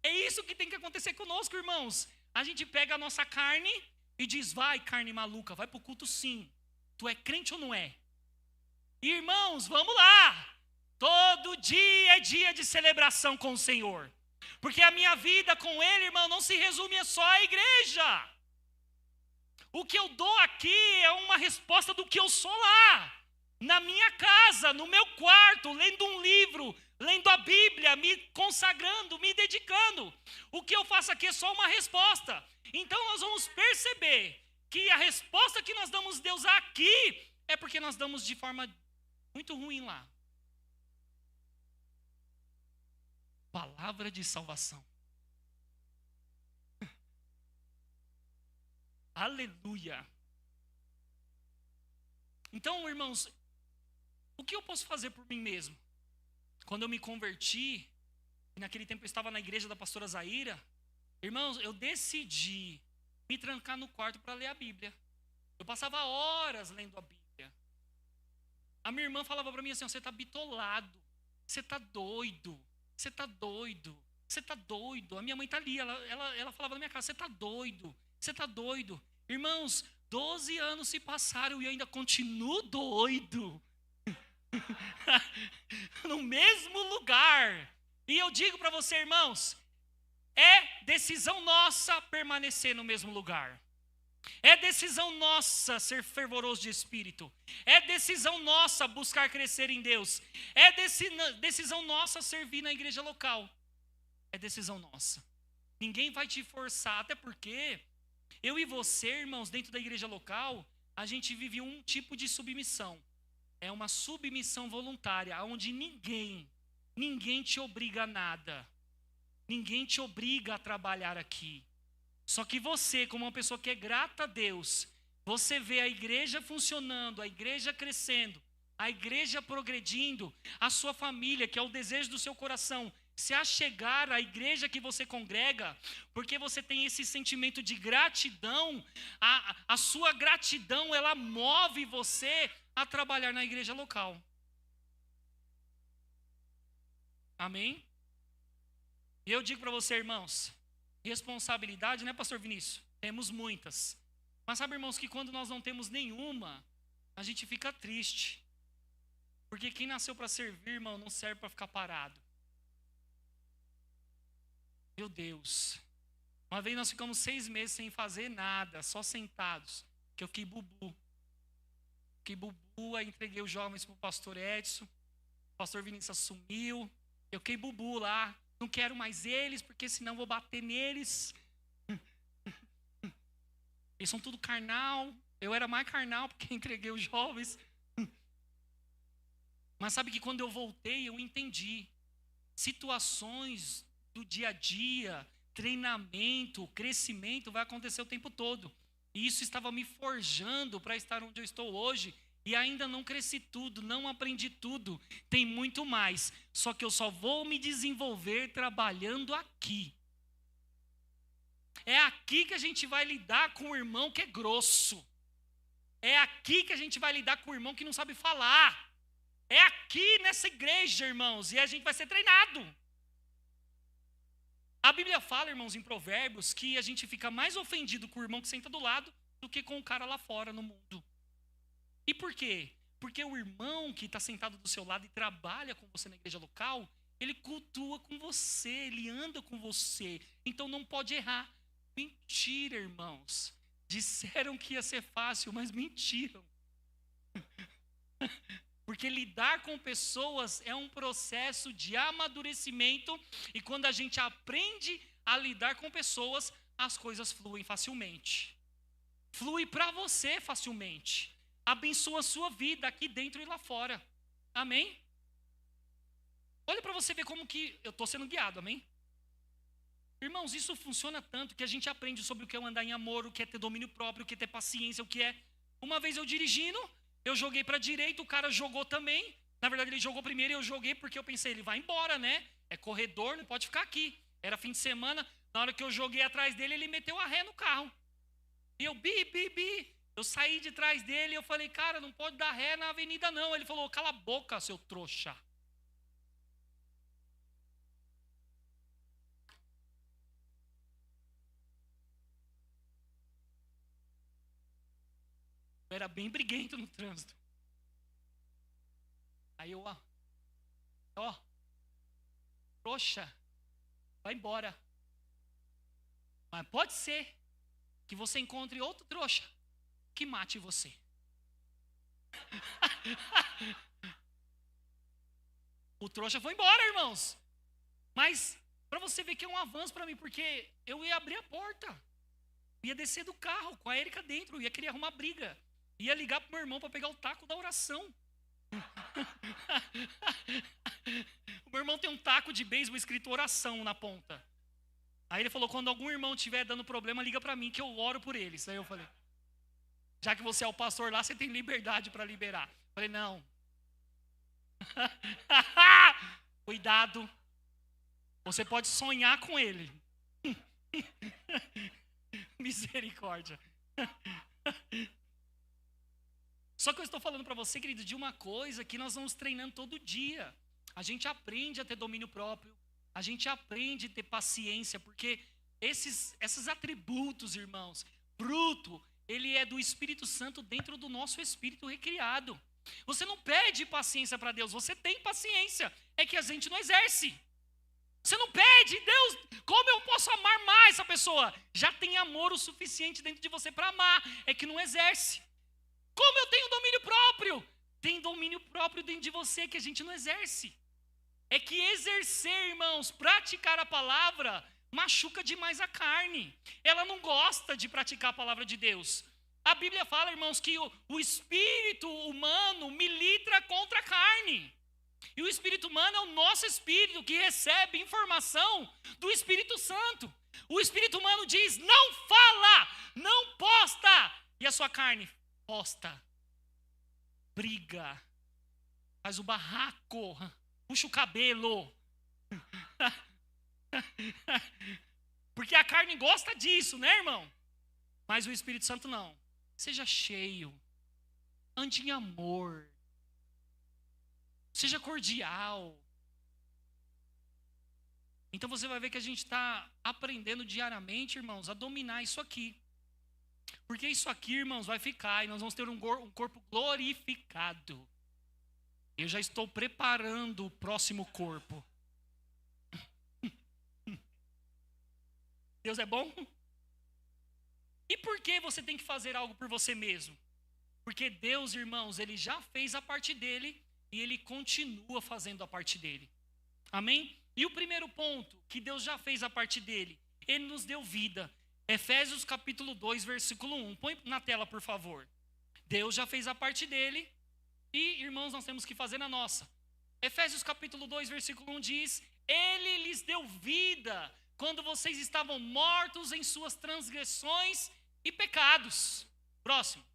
é isso que tem que acontecer conosco, irmãos. A gente pega a nossa carne e diz, vai carne maluca, vai para o culto sim. Tu é crente ou não é? Irmãos, vamos lá. Todo dia é dia de celebração com o Senhor. Porque a minha vida com Ele, irmão, não se resume só à igreja. O que eu dou aqui é uma resposta do que eu sou lá. Na minha casa, no meu quarto, lendo um livro, lendo a Bíblia, me consagrando, me dedicando. O que eu faço aqui é só uma resposta. Então nós vamos perceber que a resposta que nós damos a Deus aqui é porque nós damos de forma muito ruim lá. Palavra de salvação. Aleluia. Então, irmãos, o que eu posso fazer por mim mesmo? Quando eu me converti, e naquele tempo eu estava na igreja da pastora Zaira, irmãos, eu decidi me trancar no quarto para ler a Bíblia. Eu passava horas lendo a Bíblia. A minha irmã falava para mim assim, você está bitolado, você está doido, você está doido, você está doido. A minha mãe está ali, ela falava na minha casa, você está doido, você está doido. Irmãos, 12 anos se passaram e eu ainda continuo doido. No mesmo lugar. E eu digo para você, irmãos, é decisão nossa permanecer no mesmo lugar. É decisão nossa ser fervoroso de espírito. É decisão nossa buscar crescer em Deus. É decisão nossa servir na igreja local. É decisão nossa. Ninguém vai te forçar, até porque eu e você, irmãos, dentro da igreja local, a gente vive um tipo de submissão. É uma submissão voluntária, onde ninguém te obriga a nada. Ninguém te obriga a trabalhar aqui. Só que você, como uma pessoa que é grata a Deus, você vê a igreja funcionando, a igreja crescendo, a igreja progredindo, a sua família, que é o desejo do seu coração, se achegar à igreja que você congrega, porque você tem esse sentimento de gratidão, a sua gratidão, ela move você a trabalhar na igreja local. Amém? E eu digo para você, irmãos, responsabilidade, né, pastor Vinícius? Temos muitas. Mas sabe, irmãos, que quando nós não temos nenhuma, a gente fica triste. Porque quem nasceu para servir, irmão, não serve para ficar parado. Meu Deus. Uma vez nós ficamos 6 meses sem fazer nada, só sentados, que eu fiquei bubu. Aí entreguei os jovens para o pastor Edson, o pastor Vinícius assumiu, eu fiquei bubu lá, não quero mais eles, porque senão vou bater neles. Eles são tudo carnal, eu era mais carnal porque entreguei os jovens. Mas sabe que quando eu voltei, eu entendi. Situações do dia a dia, treinamento, crescimento, vai acontecer o tempo todo. E isso estava me forjando para estar onde eu estou hoje. E ainda não cresci tudo, não aprendi tudo. Tem muito mais. Só que eu só vou me desenvolver trabalhando aqui. É aqui que a gente vai lidar com o irmão que é grosso. É aqui que a gente vai lidar com o irmão que não sabe falar. É aqui nessa igreja, irmãos, e a gente vai ser treinado. A Bíblia fala, irmãos, em Provérbios, que a gente fica mais ofendido com o irmão que senta do lado do que com o cara lá fora no mundo. E por quê? Porque o irmão que está sentado do seu lado e trabalha com você na igreja local, ele cultua com você, ele anda com você, então não pode errar. Mentira, irmãos. Disseram que ia ser fácil, mas mentiram. Porque lidar com pessoas é um processo de amadurecimento, e quando a gente aprende a lidar com pessoas, as coisas fluem facilmente. Flui para você facilmente. Abençoa a sua vida aqui dentro e lá fora. Amém? Olha para você ver como que eu estou sendo guiado, amém? Irmãos, isso funciona tanto que a gente aprende sobre o que é andar em amor, o que é ter domínio próprio, o que é ter paciência, o que é... Uma vez eu dirigindo, eu joguei para a direita, o cara jogou também. Na verdade, ele jogou primeiro e eu joguei porque eu pensei, ele vai embora, né? É corredor, não pode ficar aqui. Era fim de semana, na hora que eu joguei atrás dele, ele meteu a ré no carro. E eu, bi. Eu saí de trás dele e eu falei, cara, não pode dar ré na avenida não. Ele falou, cala a boca, seu trouxa. Eu era bem briguento no trânsito. Aí eu, trouxa, vai embora. Mas pode ser que você encontre outro trouxa que mate você. O trouxa foi embora, irmãos. Mas para você ver que é um avanço para mim, porque eu ia abrir a porta, ia descer do carro com a Érica dentro, ia querer arrumar briga, ia ligar pro meu irmão para pegar o taco da oração. O meu irmão tem um taco de beisebol escrito oração na ponta. Aí ele falou, quando algum irmão estiver dando problema, liga para mim que eu oro por eles. Aí eu falei, já que você é o pastor lá, você tem liberdade para liberar. Eu falei, não. Cuidado. Você pode sonhar com ele. Misericórdia. Só que eu estou falando para você, querido, de uma coisa que nós vamos treinando todo dia. A gente aprende a ter domínio próprio. A gente aprende a ter paciência, porque esses atributos, irmãos, fruto, ele é do Espírito Santo dentro do nosso espírito recriado. Você não pede paciência para Deus, você tem paciência. É que a gente não exerce. Você não pede, Deus, como eu posso amar mais essa pessoa? Já tem amor o suficiente dentro de você para amar, é que não exerce. Como eu tenho domínio próprio? Tem domínio próprio dentro de você que a gente não exerce. É que exercer, irmãos, praticar a palavra machuca demais a carne. Ela não gosta de praticar a palavra de Deus. A Bíblia fala, irmãos, que o espírito humano milita contra a carne. E o espírito humano é o nosso espírito que recebe informação do Espírito Santo. O espírito humano diz, não fala, não posta. E a sua carne posta, briga, faz o barraco, puxa o cabelo. Porque a carne gosta disso, né, irmão? Mas o Espírito Santo não. Seja cheio, ande em amor, seja cordial. Então você vai ver que a gente está aprendendo diariamente, irmãos, a dominar isso aqui. Porque isso aqui, irmãos, vai ficar e nós vamos ter um corpo glorificado. Eu já estou preparando o próximo corpo. Deus é bom? E por que você tem que fazer algo por você mesmo? Porque Deus, irmãos, Ele já fez a parte dele e Ele continua fazendo a parte dele. Amém? E o primeiro ponto, que Deus já fez a parte dele, Ele nos deu vida. Efésios capítulo 2, versículo 1. Põe na tela, por favor. Deus já fez a parte dele e, irmãos, nós temos que fazer a nossa. Efésios capítulo 2, versículo 1 diz, Ele lhes deu vida quando vocês estavam mortos em suas transgressões e pecados. Próximo.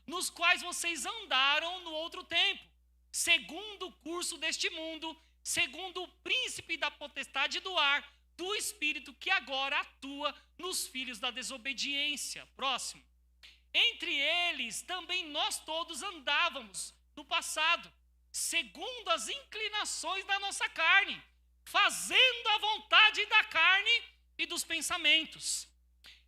Nos quais vocês andaram no outro tempo, segundo o curso deste mundo, segundo o príncipe da potestade do ar, do espírito que agora atua nos filhos da desobediência. Próximo. Entre eles também nós todos andávamos no passado, segundo as inclinações da nossa carne, fazendo a vontade da carne e dos pensamentos.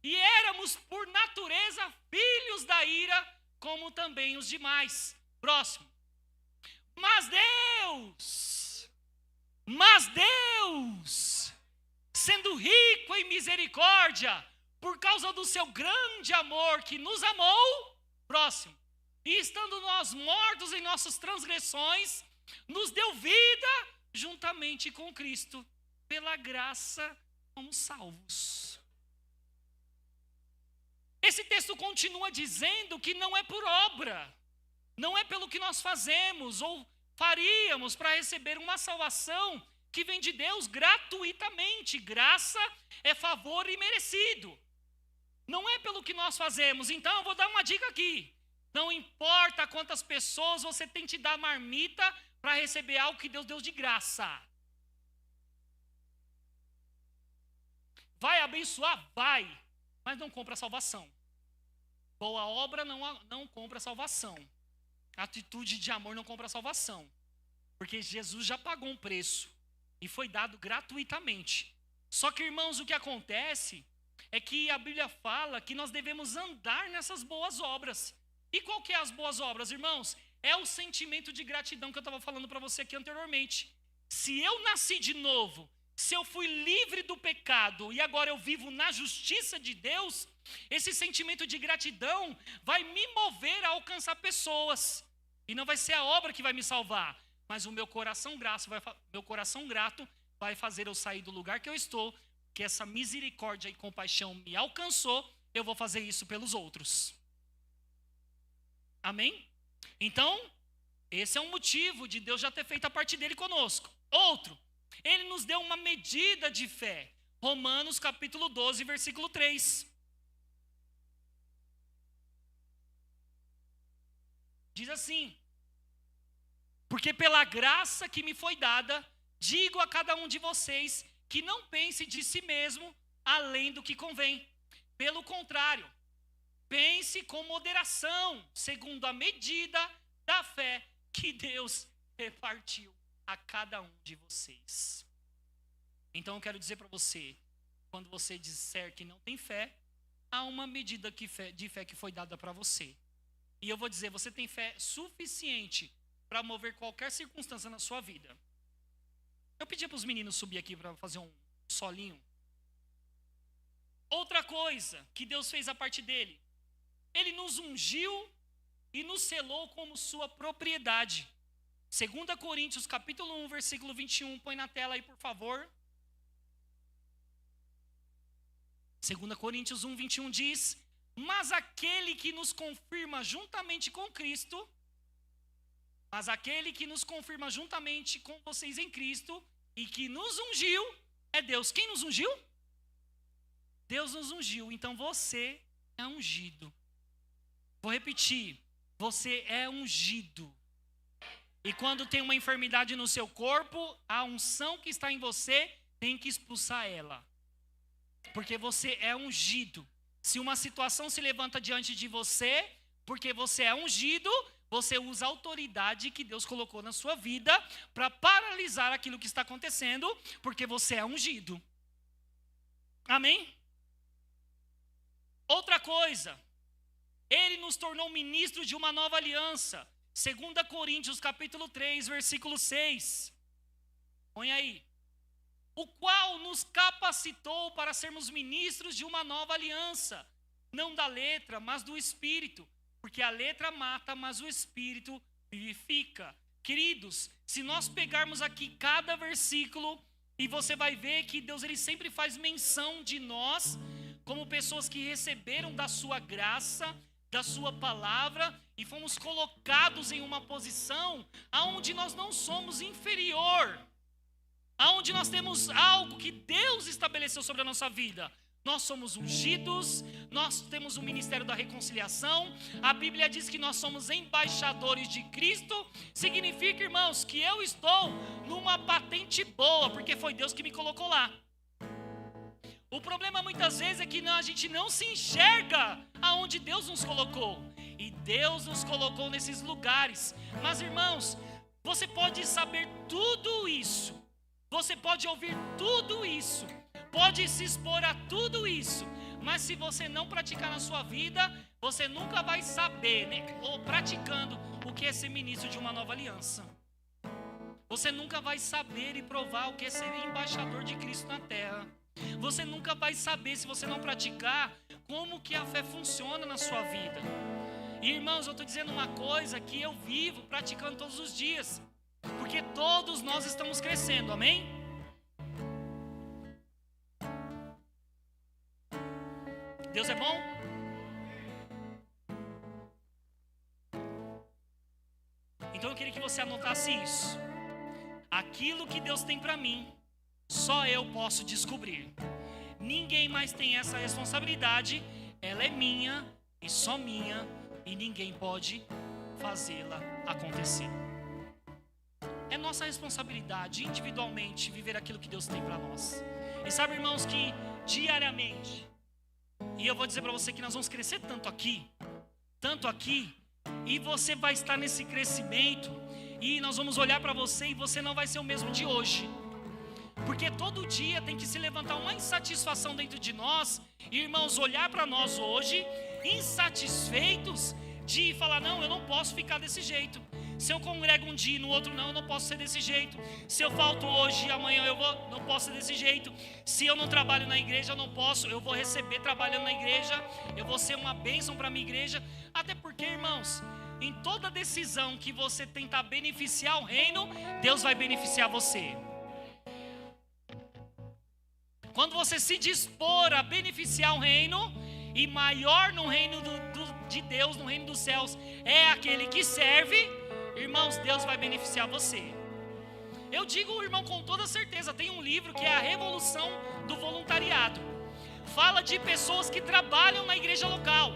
E éramos por natureza filhos da ira, como também os demais. Próximo. Mas Deus, sendo rico em misericórdia, por causa do seu grande amor que nos amou, próximo, e estando nós mortos em nossas transgressões, nos deu vida juntamente com Cristo, pela graça somos salvos. Esse texto continua dizendo que não é por obra, não é pelo que nós fazemos ou faríamos para receber uma salvação que vem de Deus gratuitamente. Graça é favor imerecido. Não é pelo que nós fazemos. Então eu vou dar uma dica aqui. Não importa quantas pessoas você tem que dar marmita para receber algo que Deus deu de graça. Vai abençoar? Vai. Mas não compra salvação. Boa obra não compra salvação. Atitude de amor não compra salvação. Porque Jesus já pagou um preço. E foi dado gratuitamente. Só que, irmãos, o que acontece é que a Bíblia fala que nós devemos andar nessas boas obras. E qual que é as boas obras, irmãos? É o sentimento de gratidão que eu estava falando para você aqui anteriormente. Se eu nasci de novo, se eu fui livre do pecado e agora eu vivo na justiça de Deus, esse sentimento de gratidão vai me mover a alcançar pessoas. E não vai ser a obra que vai me salvar, mas o meu coração grato vai fazer eu sair do lugar que eu estou, que essa misericórdia e compaixão me alcançou, eu vou fazer isso pelos outros. Amém? Então, esse é um motivo de Deus já ter feito a parte dele conosco. Outro, ele nos deu uma medida de fé. Romanos capítulo 12, versículo 3. Diz assim: porque pela graça que me foi dada, digo a cada um de vocês que não pense de si mesmo além do que convém. Pelo contrário, pense com moderação, segundo a medida da fé que Deus repartiu a cada um de vocês. Então eu quero dizer para você, quando você disser que não tem fé, há uma medida de fé que foi dada para você. E eu vou dizer, você tem fé suficiente para mover qualquer circunstância na sua vida. Eu pedi para os meninos subir aqui para fazer um solinho. Outra coisa que Deus fez a parte dele, ele nos ungiu e nos selou como sua propriedade. 2 Coríntios capítulo 1, versículo 21, põe na tela aí, por favor. 2 Coríntios 1, 21 diz: mas aquele que nos confirma juntamente com Cristo, mas aquele que nos confirma juntamente com vocês em Cristo e que nos ungiu, é Deus. Quem nos ungiu? Deus nos ungiu, então você é ungido. Vou repetir, você é ungido. E quando tem uma enfermidade no seu corpo, a unção que está em você tem que expulsar ela. Porque você é ungido. Se uma situação se levanta diante de você, porque você é ungido, você usa a autoridade que Deus colocou na sua vida para paralisar aquilo que está acontecendo, porque você é ungido. Amém? Outra coisa, ele nos tornou ministros de uma nova aliança. 2 Coríntios capítulo 3, versículo 6. Põe aí. O qual nos capacitou para sermos ministros de uma nova aliança, não da letra, mas do Espírito, porque a letra mata, mas o Espírito vivifica. Queridos, se nós pegarmos aqui cada versículo, e você vai ver que Deus ele sempre faz menção de nós, como pessoas que receberam da sua graça, da sua palavra, e fomos colocados em uma posição aonde nós não somos inferior, aonde nós temos algo que Deus estabeleceu sobre a nossa vida. Nós somos ungidos, nós temos o ministério da reconciliação. A Bíblia diz que nós somos embaixadores de Cristo. Significa, irmãos, que eu estou numa patente boa, porque foi Deus que me colocou lá. O problema muitas vezes é que a gente não se enxerga aonde Deus nos colocou. E Deus nos colocou nesses lugares. Mas, irmãos, você pode saber tudo isso. Você pode ouvir tudo isso, pode se expor a tudo isso, mas se você não praticar na sua vida, você nunca vai saber, né, ou praticando o que é ser ministro de uma nova aliança. Você nunca vai saber e provar o que é ser embaixador de Cristo na terra. Você nunca vai saber, se você não praticar, como que a fé funciona na sua vida. E, irmãos, eu estou dizendo uma coisa que eu vivo praticando todos os dias, porque todos nós estamos crescendo, amém? Deus é bom? Então eu queria que você anotasse isso. Aquilo que Deus tem para mim, só eu posso descobrir. Ninguém mais tem essa responsabilidade. Ela é minha e só minha, e ninguém pode fazê-la acontecer. É nossa responsabilidade individualmente viver aquilo que Deus tem para nós. E sabe, irmãos, que diariamente, e eu vou dizer para você que nós vamos crescer tanto aqui, e você vai estar nesse crescimento, e nós vamos olhar para você e você não vai ser o mesmo de hoje. Porque todo dia tem que se levantar uma insatisfação dentro de nós, e, irmãos, olhar para nós hoje, insatisfeitos, de falar, não, eu não posso ficar desse jeito. Se eu congrego um dia e no outro não, eu não posso ser desse jeito. Se eu falto hoje e amanhã não posso ser desse jeito. Se eu não trabalho na igreja, eu não posso. Eu vou receber trabalhando na igreja. Eu vou ser uma bênção para a minha igreja. Até porque, irmãos, em toda decisão que você tentar beneficiar o reino, Deus vai beneficiar você. Quando você se dispor a beneficiar o reino, e maior no reino de Deus, no reino dos céus, é aquele que serve, irmãos, Deus vai beneficiar você. Eu digo, irmão, com toda certeza, tem um livro que é a Revolução do Voluntariado. Fala de pessoas que trabalham na igreja local,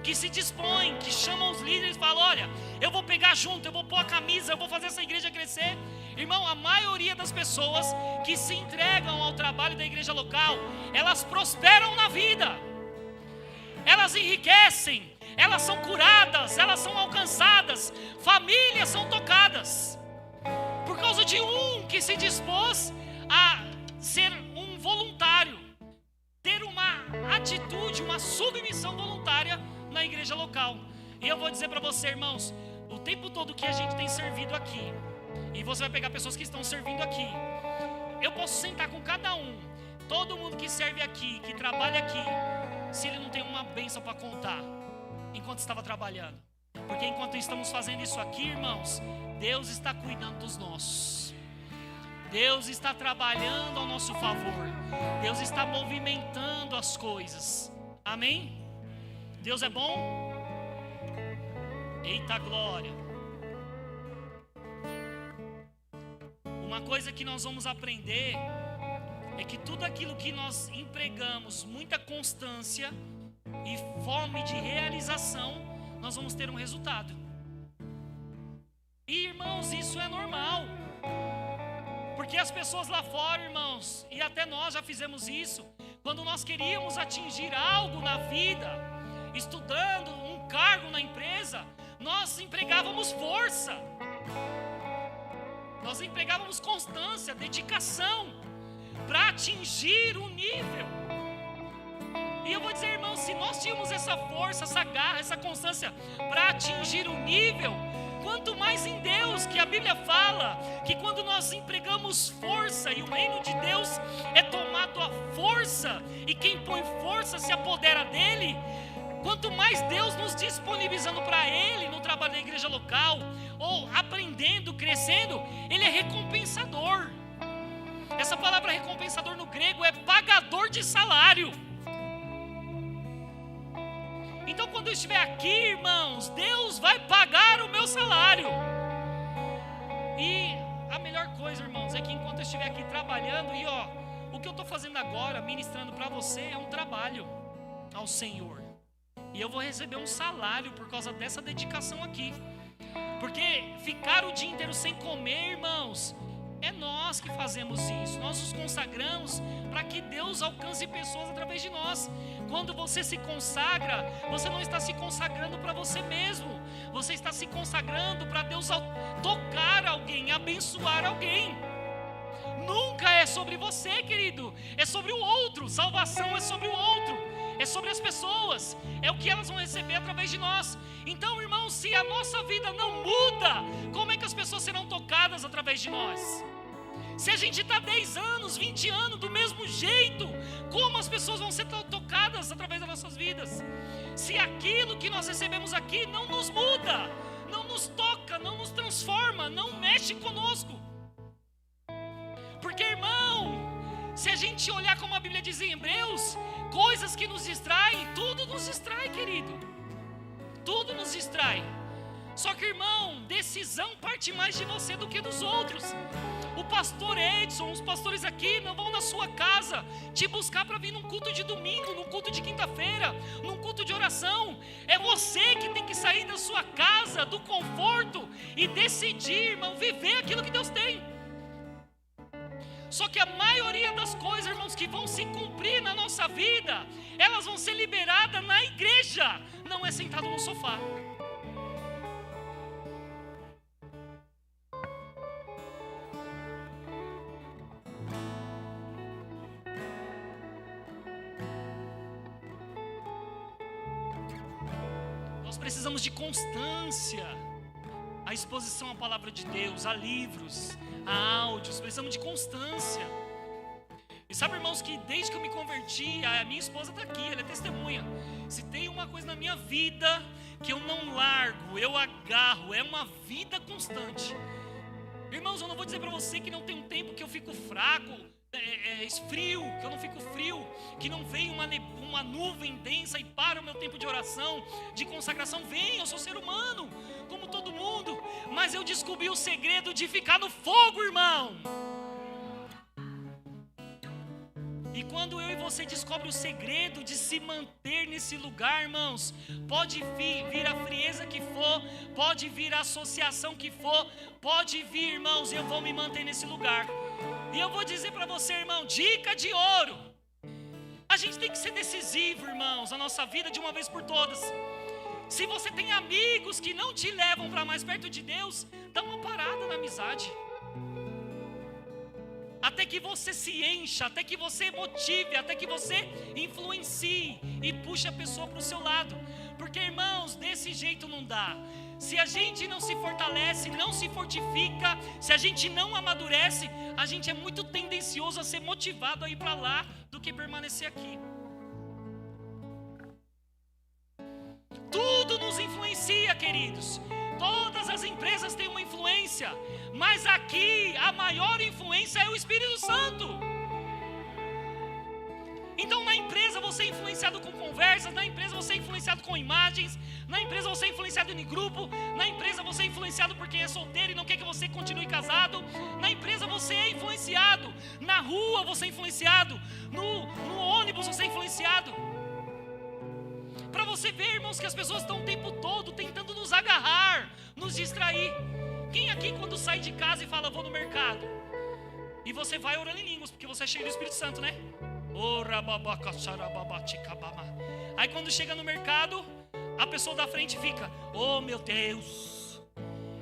que se dispõem, que chamam os líderes e falam, olha, eu vou pegar junto, eu vou pôr a camisa, eu vou fazer essa igreja crescer. Irmão, a maioria das pessoas que se entregam ao trabalho da igreja local, elas prosperam na vida. Elas enriquecem, elas são curadas, elas são alcançadas, famílias são tocadas, por causa de um que se dispôs a ser um voluntário, ter uma atitude, uma submissão voluntária na igreja local. E eu vou dizer para você, irmãos, o tempo todo que a gente tem servido aqui, e você vai pegar pessoas que estão servindo aqui, eu posso sentar com cada um, todo mundo que serve aqui, que trabalha aqui, se ele não tem uma bênção para contar enquanto estava trabalhando. Porque enquanto estamos fazendo isso aqui, irmãos, Deus está cuidando dos nossos. Deus está trabalhando ao nosso favor. Deus está movimentando as coisas. Amém? Deus é bom? Eita glória! Uma coisa que nós vamos aprender é que tudo aquilo que nós empregamos, muita constância e fome de realização, nós vamos ter um resultado. E, irmãos, isso é normal. Porque as pessoas lá fora, irmãos, e até nós já fizemos isso, quando nós queríamos atingir algo na vida, estudando um cargo na empresa, nós empregávamos força. Nós empregávamos constância, dedicação, para atingir o nível. E eu vou dizer, irmão, se nós tínhamos essa força, essa garra, essa constância para atingir o nível, quanto mais em Deus, que a Bíblia fala que quando nós empregamos força, e o reino de Deus é tomado à força, e quem põe força se apodera dele, quanto mais Deus nos disponibilizando para Ele no trabalho da igreja local, ou aprendendo, crescendo, Ele é recompensador. Essa palavra recompensador no grego é pagador de salário. Então quando eu estiver aqui, irmãos, Deus vai pagar o meu salário. E a melhor coisa, irmãos, é que enquanto eu estiver aqui trabalhando, e o que eu estou fazendo agora, ministrando para você, é um trabalho ao Senhor. E eu vou receber um salário por causa dessa dedicação aqui. Porque ficar o dia inteiro sem comer, irmãos, é nós que fazemos isso. Nós nos consagramos para que Deus alcance pessoas através de nós. Quando você se consagra, você não está se consagrando para você mesmo. Você está se consagrando para Deus tocar alguém, abençoar alguém. Nunca é sobre você, querido. É sobre o outro. Salvação é sobre o outro. é sobre as pessoas, é o que elas vão receber através de nós. Então, irmãos, se a nossa vida não muda, como é que as pessoas serão tocadas através de nós? Se a gente está 10 anos, 20 anos do mesmo jeito, como as pessoas vão ser tocadas através das nossas vidas? Se aquilo que nós recebemos aqui não nos muda, não nos toca, não nos transforma, não mexe conosco. Porque, irmão, se a gente olhar como a Bíblia diz em Hebreus, coisas que nos distraem, tudo nos distrai, querido. Tudo nos distrai. Só que, irmão, decisão parte mais de você do que dos outros. O pastor Edson, os pastores aqui não vão na sua casa te buscar para vir num culto de domingo, num culto de quinta-feira, num culto de oração. É você que tem que sair da sua casa, do conforto, e decidir, irmão, viver aquilo que Deus tem. Só que a maioria das coisas, irmãos, que vão se cumprir na nossa vida, elas vão ser liberadas na igreja, não é sentado no sofá. Nós precisamos de constância, a exposição à palavra de Deus, a livros, a áudios, precisamos de constância. E sabe, irmãos, que desde que eu me converti, a minha esposa está aqui, ela é testemunha. Se tem uma coisa na minha vida que eu não largo, eu agarro, é uma vida constante. Irmãos, eu não vou dizer para você que não tem um tempo que eu fico fraco, esfrio, que eu não fico frio, que não vem uma nuvem densa e para o meu tempo de oração, de consagração. Vem, eu sou ser humano, como todo mundo, mas eu descobri o segredo de ficar no fogo, irmão. E quando eu e você descobre o segredo de se manter nesse lugar, irmãos, pode vir a frieza que for, pode vir a associação que for, pode vir, irmãos, eu vou me manter nesse lugar. E eu vou dizer para você, irmão, dica de ouro: a gente tem que ser decisivo, irmãos, na nossa vida de uma vez por todas. Se você tem amigos que não te levam para mais perto de Deus, dá uma parada na amizade. Até que você se encha, até que você motive, até que você influencie e puxe a pessoa para o seu lado. Porque, irmãos, desse jeito não dá. Se a gente não se fortalece, não se fortifica, se a gente não amadurece, a gente é muito tendencioso a ser motivado a ir para lá do que permanecer aqui. Tudo nos influencia, queridos. Todas as empresas têm uma influência, mas aqui a maior influência é o Espírito Santo. Então na empresa você é influenciado com conversas, na empresa você é influenciado com imagens, na empresa você é influenciado em grupo, na empresa você é influenciado por quem é solteiro e não quer que você continue casado, na empresa você é influenciado, na rua você é influenciado, no ônibus você é influenciado. Para você ver, irmãos, que as pessoas estão o tempo todo tentando nos agarrar, nos distrair. Quem aqui quando sai de casa e fala, vou no mercado, e você vai orando em línguas, porque você é cheio do Espírito Santo, né? Aí quando chega no mercado, a pessoa da frente fica, oh meu Deus,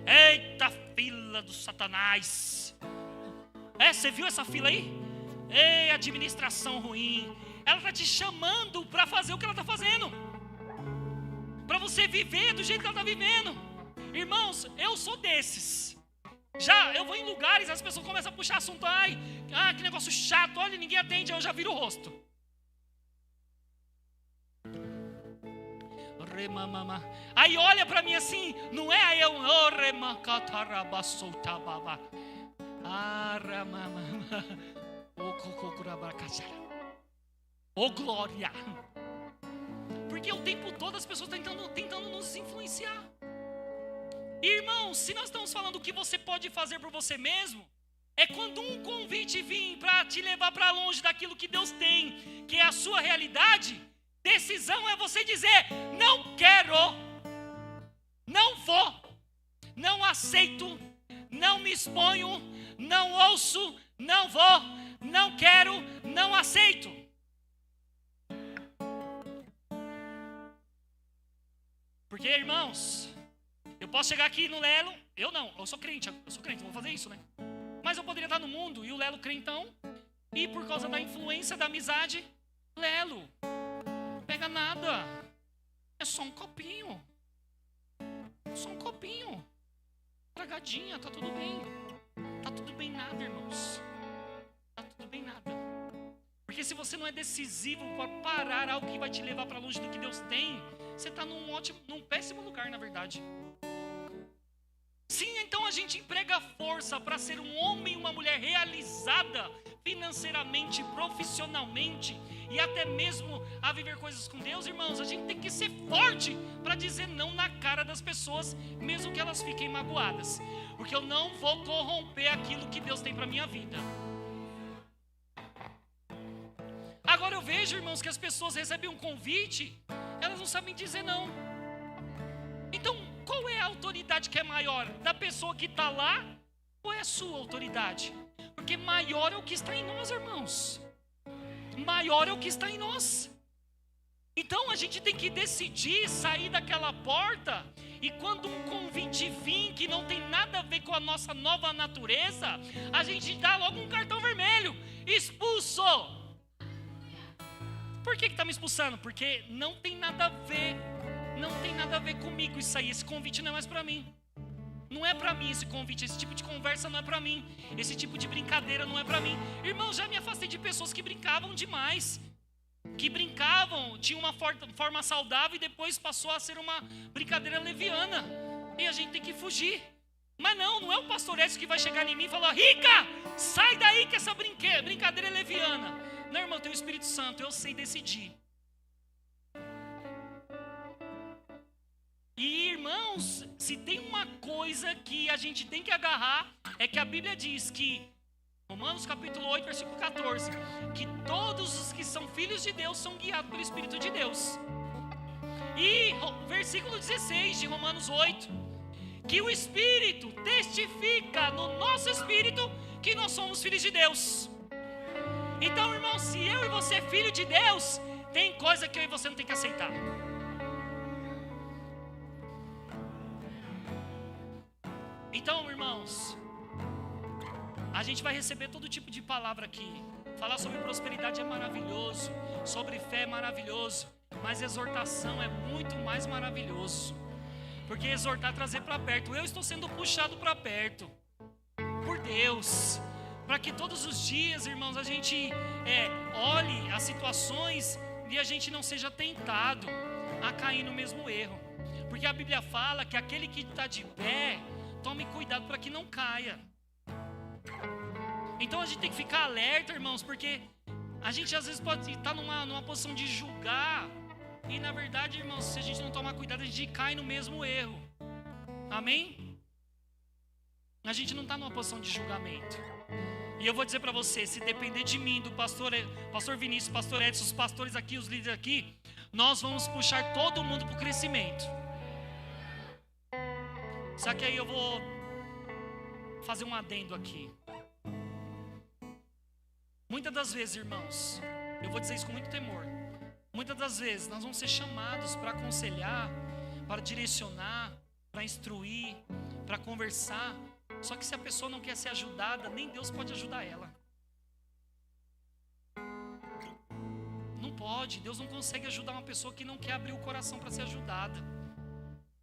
eita fila do Satanás. Você viu essa fila aí? Ei, administração ruim. Ela está te chamando para fazer o que ela está fazendo, para você viver do jeito que ela está vivendo. Irmãos, eu sou desses. Já eu vou em lugares, as pessoas começam a puxar assunto. Que negócio chato, olha, ninguém atende, eu já viro o rosto. Aí olha para mim assim, não é aí eu. Oh glória. Porque o tempo todo as pessoas estão tentando nos influenciar. Irmãos, se nós estamos falando o que você pode fazer por você mesmo, é quando um convite vir para te levar para longe daquilo que Deus tem, que é a sua realidade. Decisão é você dizer, não quero, não vou, não aceito, não me exponho, não ouço, não vou, não quero, não aceito. Porque, irmãos, eu posso chegar aqui no Lelo, eu sou crente, vou fazer isso, né? Mas eu poderia estar no mundo e o Lelo crentão, e por causa da influência da amizade, Lelo, carrega nada. É só um copinho. Só um copinho. Tragadinha, tá tudo bem. Tá tudo bem nada, irmãos. Tá tudo bem nada. Porque se você não é decisivo para parar algo que vai te levar para longe do que Deus tem, você está num péssimo lugar, na verdade. Sim, então a gente emprega força para ser um homem e uma mulher realizada financeiramente, profissionalmente e até mesmo a viver coisas com Deus, irmãos. A gente tem que ser forte para dizer não na cara das pessoas, mesmo que elas fiquem magoadas, porque eu não vou corromper aquilo que Deus tem para minha vida. Agora eu vejo, irmãos, que as pessoas recebem um convite, elas não sabem dizer não. Então, qual é a autoridade que é maior? Da pessoa que está lá ou é a sua autoridade? Porque maior é o que está em nós, irmãos. Maior é o que está em nós. Então a gente tem que decidir sair daquela porta, e quando um convite vir que não tem nada a ver com a nossa nova natureza, a gente dá logo um cartão vermelho. Expulso! Por que está me expulsando? Porque não tem nada a ver. Não tem nada a ver comigo isso aí. Esse convite não é mais para mim. Não é para mim esse convite. Esse tipo de conversa não é para mim. Esse tipo de brincadeira não é para mim. Irmão, já me afastei de pessoas que brincavam demais. Que brincavam, tinha uma forma saudável e depois passou a ser uma brincadeira leviana. E a gente tem que fugir. Mas não é o pastor Edson que vai chegar em mim e falar: Rica, sai daí que essa brincadeira é leviana. Não, irmão, tem o Espírito Santo, eu sei decidir. E, irmãos, se tem uma coisa que a gente tem que agarrar, é que a Bíblia diz que, Romanos capítulo 8, versículo 14, que todos os que são filhos de Deus são guiados pelo Espírito de Deus. E versículo 16 de Romanos 8, que o Espírito testifica no nosso espírito que nós somos filhos de Deus. Então, irmão, se eu e você é filho de Deus, tem coisa que eu e você não tem que aceitar. Então, irmãos, a gente vai receber todo tipo de palavra aqui. Falar sobre prosperidade é maravilhoso, sobre fé é maravilhoso, mas exortação é muito mais maravilhoso. Porque exortar é trazer para perto. Eu estou sendo puxado para perto por Deus, para que todos os dias, irmãos, a gente olhe as situações e a gente não seja tentado a cair no mesmo erro. Porque a Bíblia fala que aquele que está de pé, tome cuidado para que não caia. Então a gente tem que ficar alerta, irmãos, porque a gente às vezes pode estar numa posição de julgar, e na verdade, irmãos, se a gente não tomar cuidado, a gente cai no mesmo erro. Amém? A gente não está numa posição de julgamento. E eu vou dizer para você, se depender de mim, do pastor Vinícius, pastor Edson, os pastores aqui, os líderes aqui, nós vamos puxar todo mundo para o crescimento. Só que aí eu vou fazer um adendo aqui. Muitas das vezes, irmãos, eu vou dizer isso com muito temor, muitas das vezes nós vamos ser chamados para aconselhar, para direcionar, para instruir, para conversar. Só que se a pessoa não quer ser ajudada, nem Deus pode ajudar ela. Não pode, Deus não consegue ajudar uma pessoa que não quer abrir o coração para ser ajudada.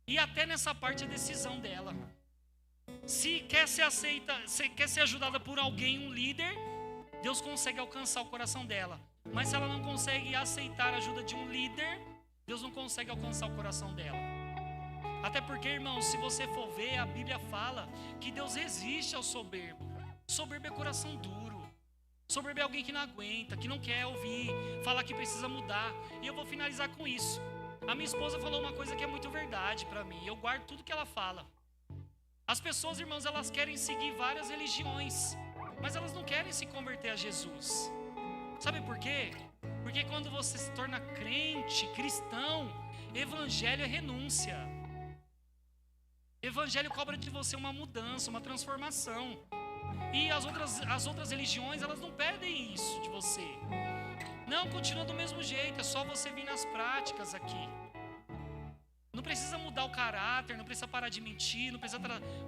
E até nessa parte é decisão dela. Se quer ser ajudada por alguém, um líder, Deus consegue alcançar o coração dela. Mas se ela não consegue aceitar a ajuda de um líder, Deus não consegue alcançar o coração dela. Até porque, irmãos, se você for ver, a Bíblia fala que Deus resiste ao soberbo. Soberbo é coração duro. Soberbo é alguém que não aguenta, que não quer ouvir, falar que precisa mudar. E eu vou finalizar com isso. A minha esposa falou uma coisa que é muito verdade para mim. Eu guardo tudo que ela fala. As pessoas, irmãos, elas querem seguir várias religiões, mas elas não querem se converter a Jesus. Sabe por quê? Porque quando você se torna crente, cristão, evangelho é renúncia. Evangelho cobra de você uma mudança, uma transformação. E as outras religiões, elas não pedem isso de você. Não, continua do mesmo jeito, é só você vir nas práticas aqui. Não precisa mudar o caráter, não precisa parar de mentir, não precisa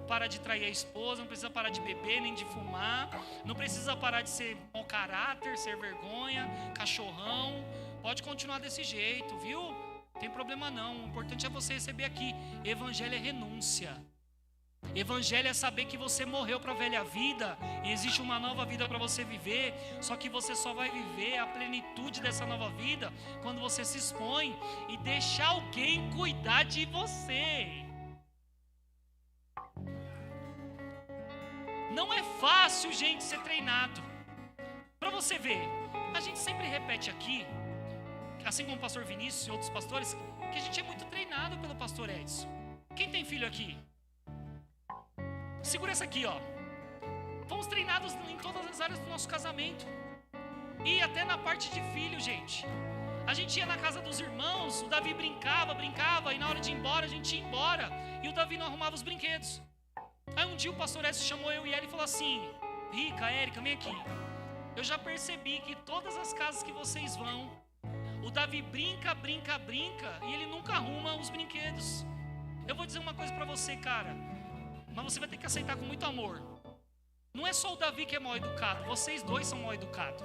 parar de trair a esposa, não precisa parar de beber nem de fumar, não precisa parar de ser mau caráter, ser vergonha, cachorrão, Pode continuar desse jeito, viu? Não tem problema não. O importante é você receber aqui. Evangelho é renúncia. Evangelho é saber que você morreu para a velha vida e existe uma nova vida para você viver. Só que você só vai viver a plenitude dessa nova vida quando você se expõe e deixa alguém cuidar de você. Não é fácil, gente, ser treinado. Para você ver, a gente sempre repete aqui, assim como o pastor Vinícius e outros pastores, que a gente é muito treinado pelo pastor Edson. Quem tem filho aqui? Segura essa aqui, ó. Fomos treinados em todas as áreas do nosso casamento. E até na parte de filho, gente. A gente ia na casa dos irmãos, o Davi brincava, e na hora de ir embora, a gente ia embora. E o Davi não arrumava os brinquedos. Aí um dia o pastor Edson chamou eu e ele e falou assim: Rica, Érica, vem aqui. Eu já percebi que todas as casas que vocês vão, o Davi brinca, e ele nunca arruma os brinquedos. Eu vou dizer uma coisa pra você, cara. Mas você vai ter que aceitar com muito amor. Não é só o Davi que é mal educado, vocês dois são mal educados.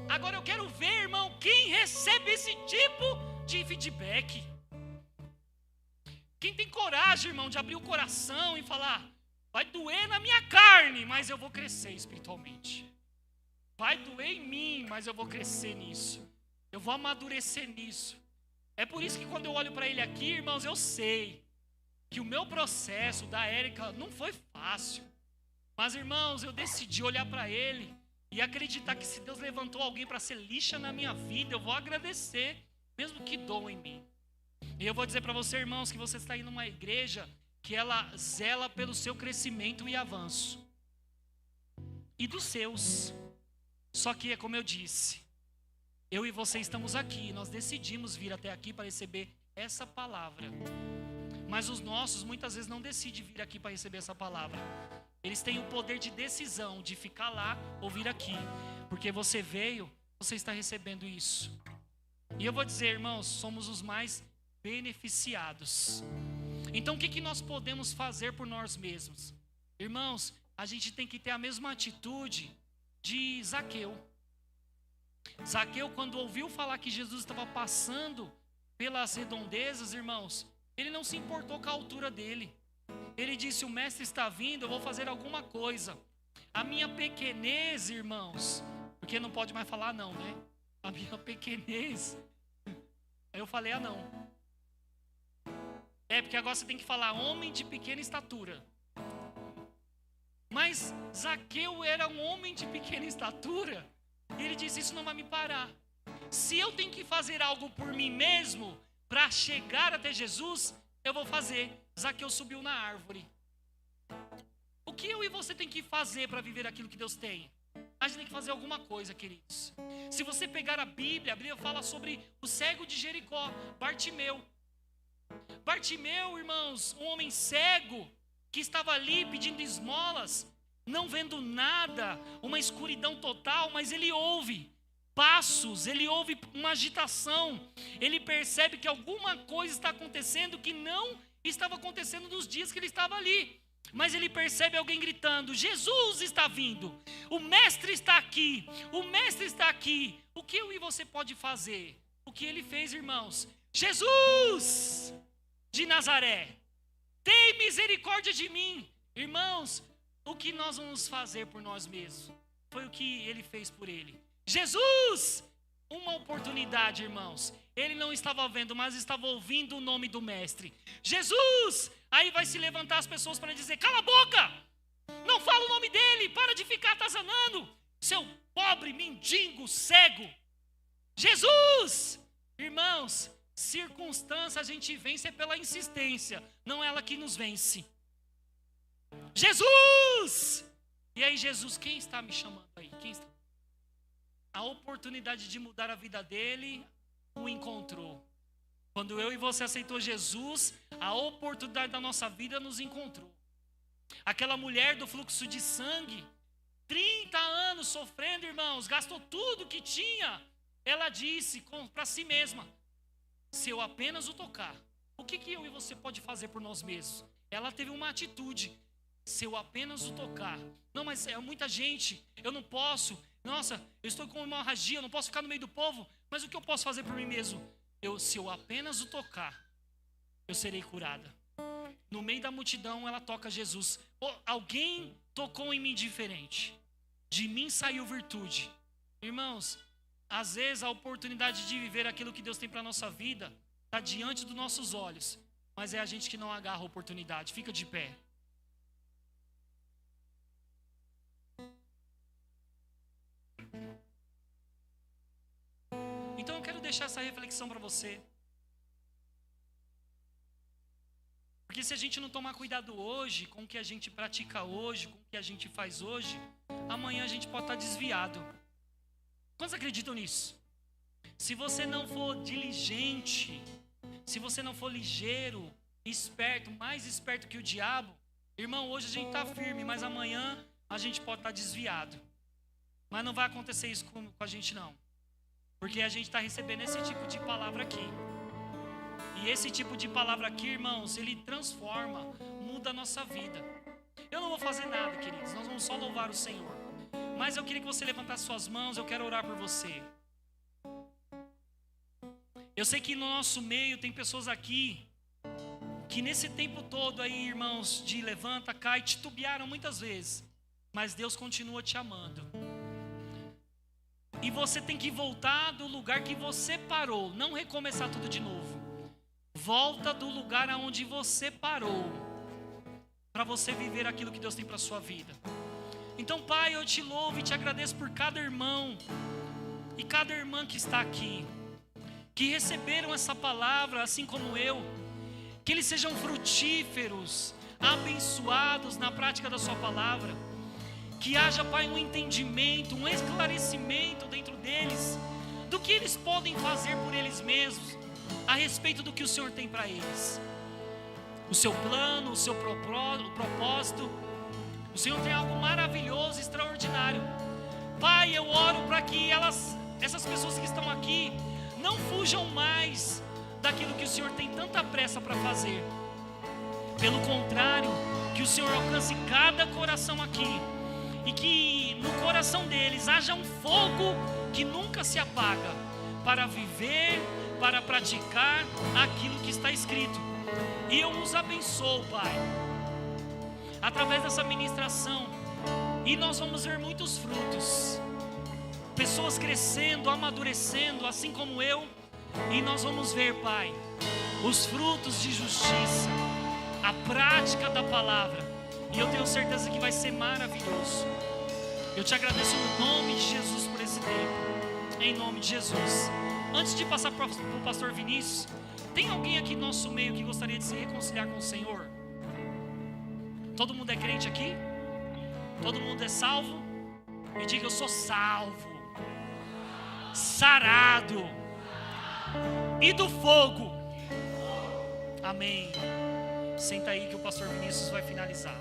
Agora eu quero ver, irmão, quem recebe esse tipo de feedback. Quem tem coragem, irmão, de abrir o coração e falar: vai doer na minha carne, mas eu vou crescer espiritualmente. Vai doer em mim, mas eu vou crescer nisso. Eu vou amadurecer nisso. É por isso que quando eu olho para ele aqui, irmãos, eu sei que o meu processo da Érica não foi fácil. Mas, irmãos, eu decidi olhar para ele e acreditar que se Deus levantou alguém para ser lixa na minha vida, eu vou agradecer, mesmo que doa em mim. E eu vou dizer para você, irmãos, que você está indo numa igreja que ela zela pelo seu crescimento e avanço. E dos seus. Só que é como eu disse, eu e você estamos aqui, nós decidimos vir até aqui para receber essa palavra. Mas os nossos muitas vezes não decidem vir aqui para receber essa palavra. Eles têm o poder de decisão de ficar lá ou vir aqui. Porque você veio, você está recebendo isso. E eu vou dizer, irmãos, somos os mais beneficiados. Então o que nós podemos fazer por nós mesmos? Irmãos, a gente tem que ter a mesma atitude de Zaqueu. Zaqueu, quando ouviu falar que Jesus estava passando pelas redondezas, irmãos, ele não se importou com a altura dele. Ele disse: o mestre está vindo, eu vou fazer alguma coisa. A minha pequenez, irmãos, porque não pode mais falar não, né? A minha pequenez. Aí eu falei: não. Porque agora você tem que falar homem de pequena estatura. Mas Zaqueu era um homem de pequena estatura. E ele disse: isso não vai me parar. Se eu tenho que fazer algo por mim mesmo para chegar até Jesus, eu vou fazer. Zaqueu subiu na árvore. O que eu e você tem que fazer para viver aquilo que Deus tem? A gente tem que fazer alguma coisa, queridos. Se você pegar a Bíblia fala sobre o cego de Jericó, Bartimeu. Bartimeu, irmãos, um homem cego que estava ali pedindo esmolas, não vendo nada, uma escuridão total, mas ele ouve passos, ele ouve uma agitação, ele percebe que alguma coisa está acontecendo que não estava acontecendo nos dias que ele estava ali. Mas ele percebe alguém gritando: Jesus está vindo, o mestre está aqui, o mestre está aqui. O que eu e você pode fazer? O que ele fez, irmãos? Jesus de Nazaré, tem misericórdia de mim. Irmãos, o que nós vamos fazer por nós mesmos? Foi o que ele fez por ele. Jesus, uma oportunidade, irmãos. Ele não estava vendo, mas estava ouvindo o nome do mestre. Jesus! Aí vai se levantar as pessoas para dizer: cala a boca! Não fala o nome dele, para de ficar atazanando, seu pobre mendigo cego. Jesus! Irmãos, circunstância a gente vence pela insistência, não é ela que nos vence. Jesus! E aí Jesus: quem está me chamando aí? Quem está? A oportunidade de mudar a vida dele o encontrou. Quando eu e você aceitou Jesus, a oportunidade da nossa vida nos encontrou. Aquela mulher do fluxo de sangue, 30 anos sofrendo, irmãos, gastou tudo que tinha. Ela disse para si mesma: se eu apenas o tocar, o que eu e você pode fazer por nós mesmos? Ela teve uma atitude: se eu apenas o tocar. Não, mas é muita gente, eu não posso. Nossa, eu estou com uma hemorragia, eu não posso ficar no meio do povo, mas o que eu posso fazer por mim mesmo? Se eu apenas o tocar, eu serei curada. No meio da multidão, ela toca Jesus. Alguém tocou em mim diferente. De mim saiu virtude. Irmãos, às vezes a oportunidade de viver aquilo que Deus tem para a nossa vida está diante dos nossos olhos, mas é a gente que não agarra a oportunidade. Fica de pé. Então eu quero deixar essa reflexão para você. Porque se a gente não tomar cuidado hoje com o que a gente pratica hoje, com o que a gente faz hoje, amanhã a gente pode estar desviado. Quantos acreditam nisso? Se você não for diligente, se você não for ligeiro, esperto, mais esperto que o diabo, irmão, hoje a gente está firme, mas amanhã a gente pode estar desviado. Mas não vai acontecer isso com a gente não. Porque a gente está recebendo esse tipo de palavra aqui. E esse tipo de palavra aqui, irmãos, ele transforma, muda a nossa vida. Eu não vou fazer nada, queridos, nós vamos só louvar o Senhor. Mas eu queria que você levantasse suas mãos, eu quero orar por você. Eu sei que no nosso meio tem pessoas aqui que nesse tempo todo aí, irmãos, de levanta, cai, titubearam muitas vezes. Mas Deus continua te amando. E você tem que voltar do lugar que você parou, não recomeçar tudo de novo. Volta do lugar aonde você parou, para você viver aquilo que Deus tem para a sua vida. Então, Pai, eu te louvo e te agradeço por cada irmão e cada irmã que está aqui, que receberam essa palavra, assim como eu, que eles sejam frutíferos, abençoados na prática da sua palavra, que haja, Pai, um entendimento, um esclarecimento dentro deles, do que eles podem fazer por eles mesmos, a respeito do que o Senhor tem para eles, o seu plano, o seu propósito. O Senhor tem algo maravilhoso, extraordinário. Pai, eu oro para que essas pessoas que estão aqui não fujam mais daquilo que o Senhor tem tanta pressa para fazer. Pelo contrário, que o Senhor alcance cada coração aqui e que no coração deles haja um fogo que nunca se apaga para viver, para praticar aquilo que está escrito. E eu os abençoo, Pai, através dessa ministração, e nós vamos ver muitos frutos, pessoas crescendo, amadurecendo, assim como eu, e nós vamos ver, Pai, os frutos de justiça, a prática da palavra, e eu tenho certeza que vai ser maravilhoso. Eu te agradeço no nome de Jesus por esse tempo, em nome de Jesus. Antes de passar para o pastor Vinícius, tem alguém aqui no nosso meio que gostaria de se reconciliar com o Senhor? Todo mundo é crente aqui? Todo mundo é salvo? Me diga: eu sou salvo, sarado e do fogo. Amém. Senta aí que o pastor Vinícius vai finalizar.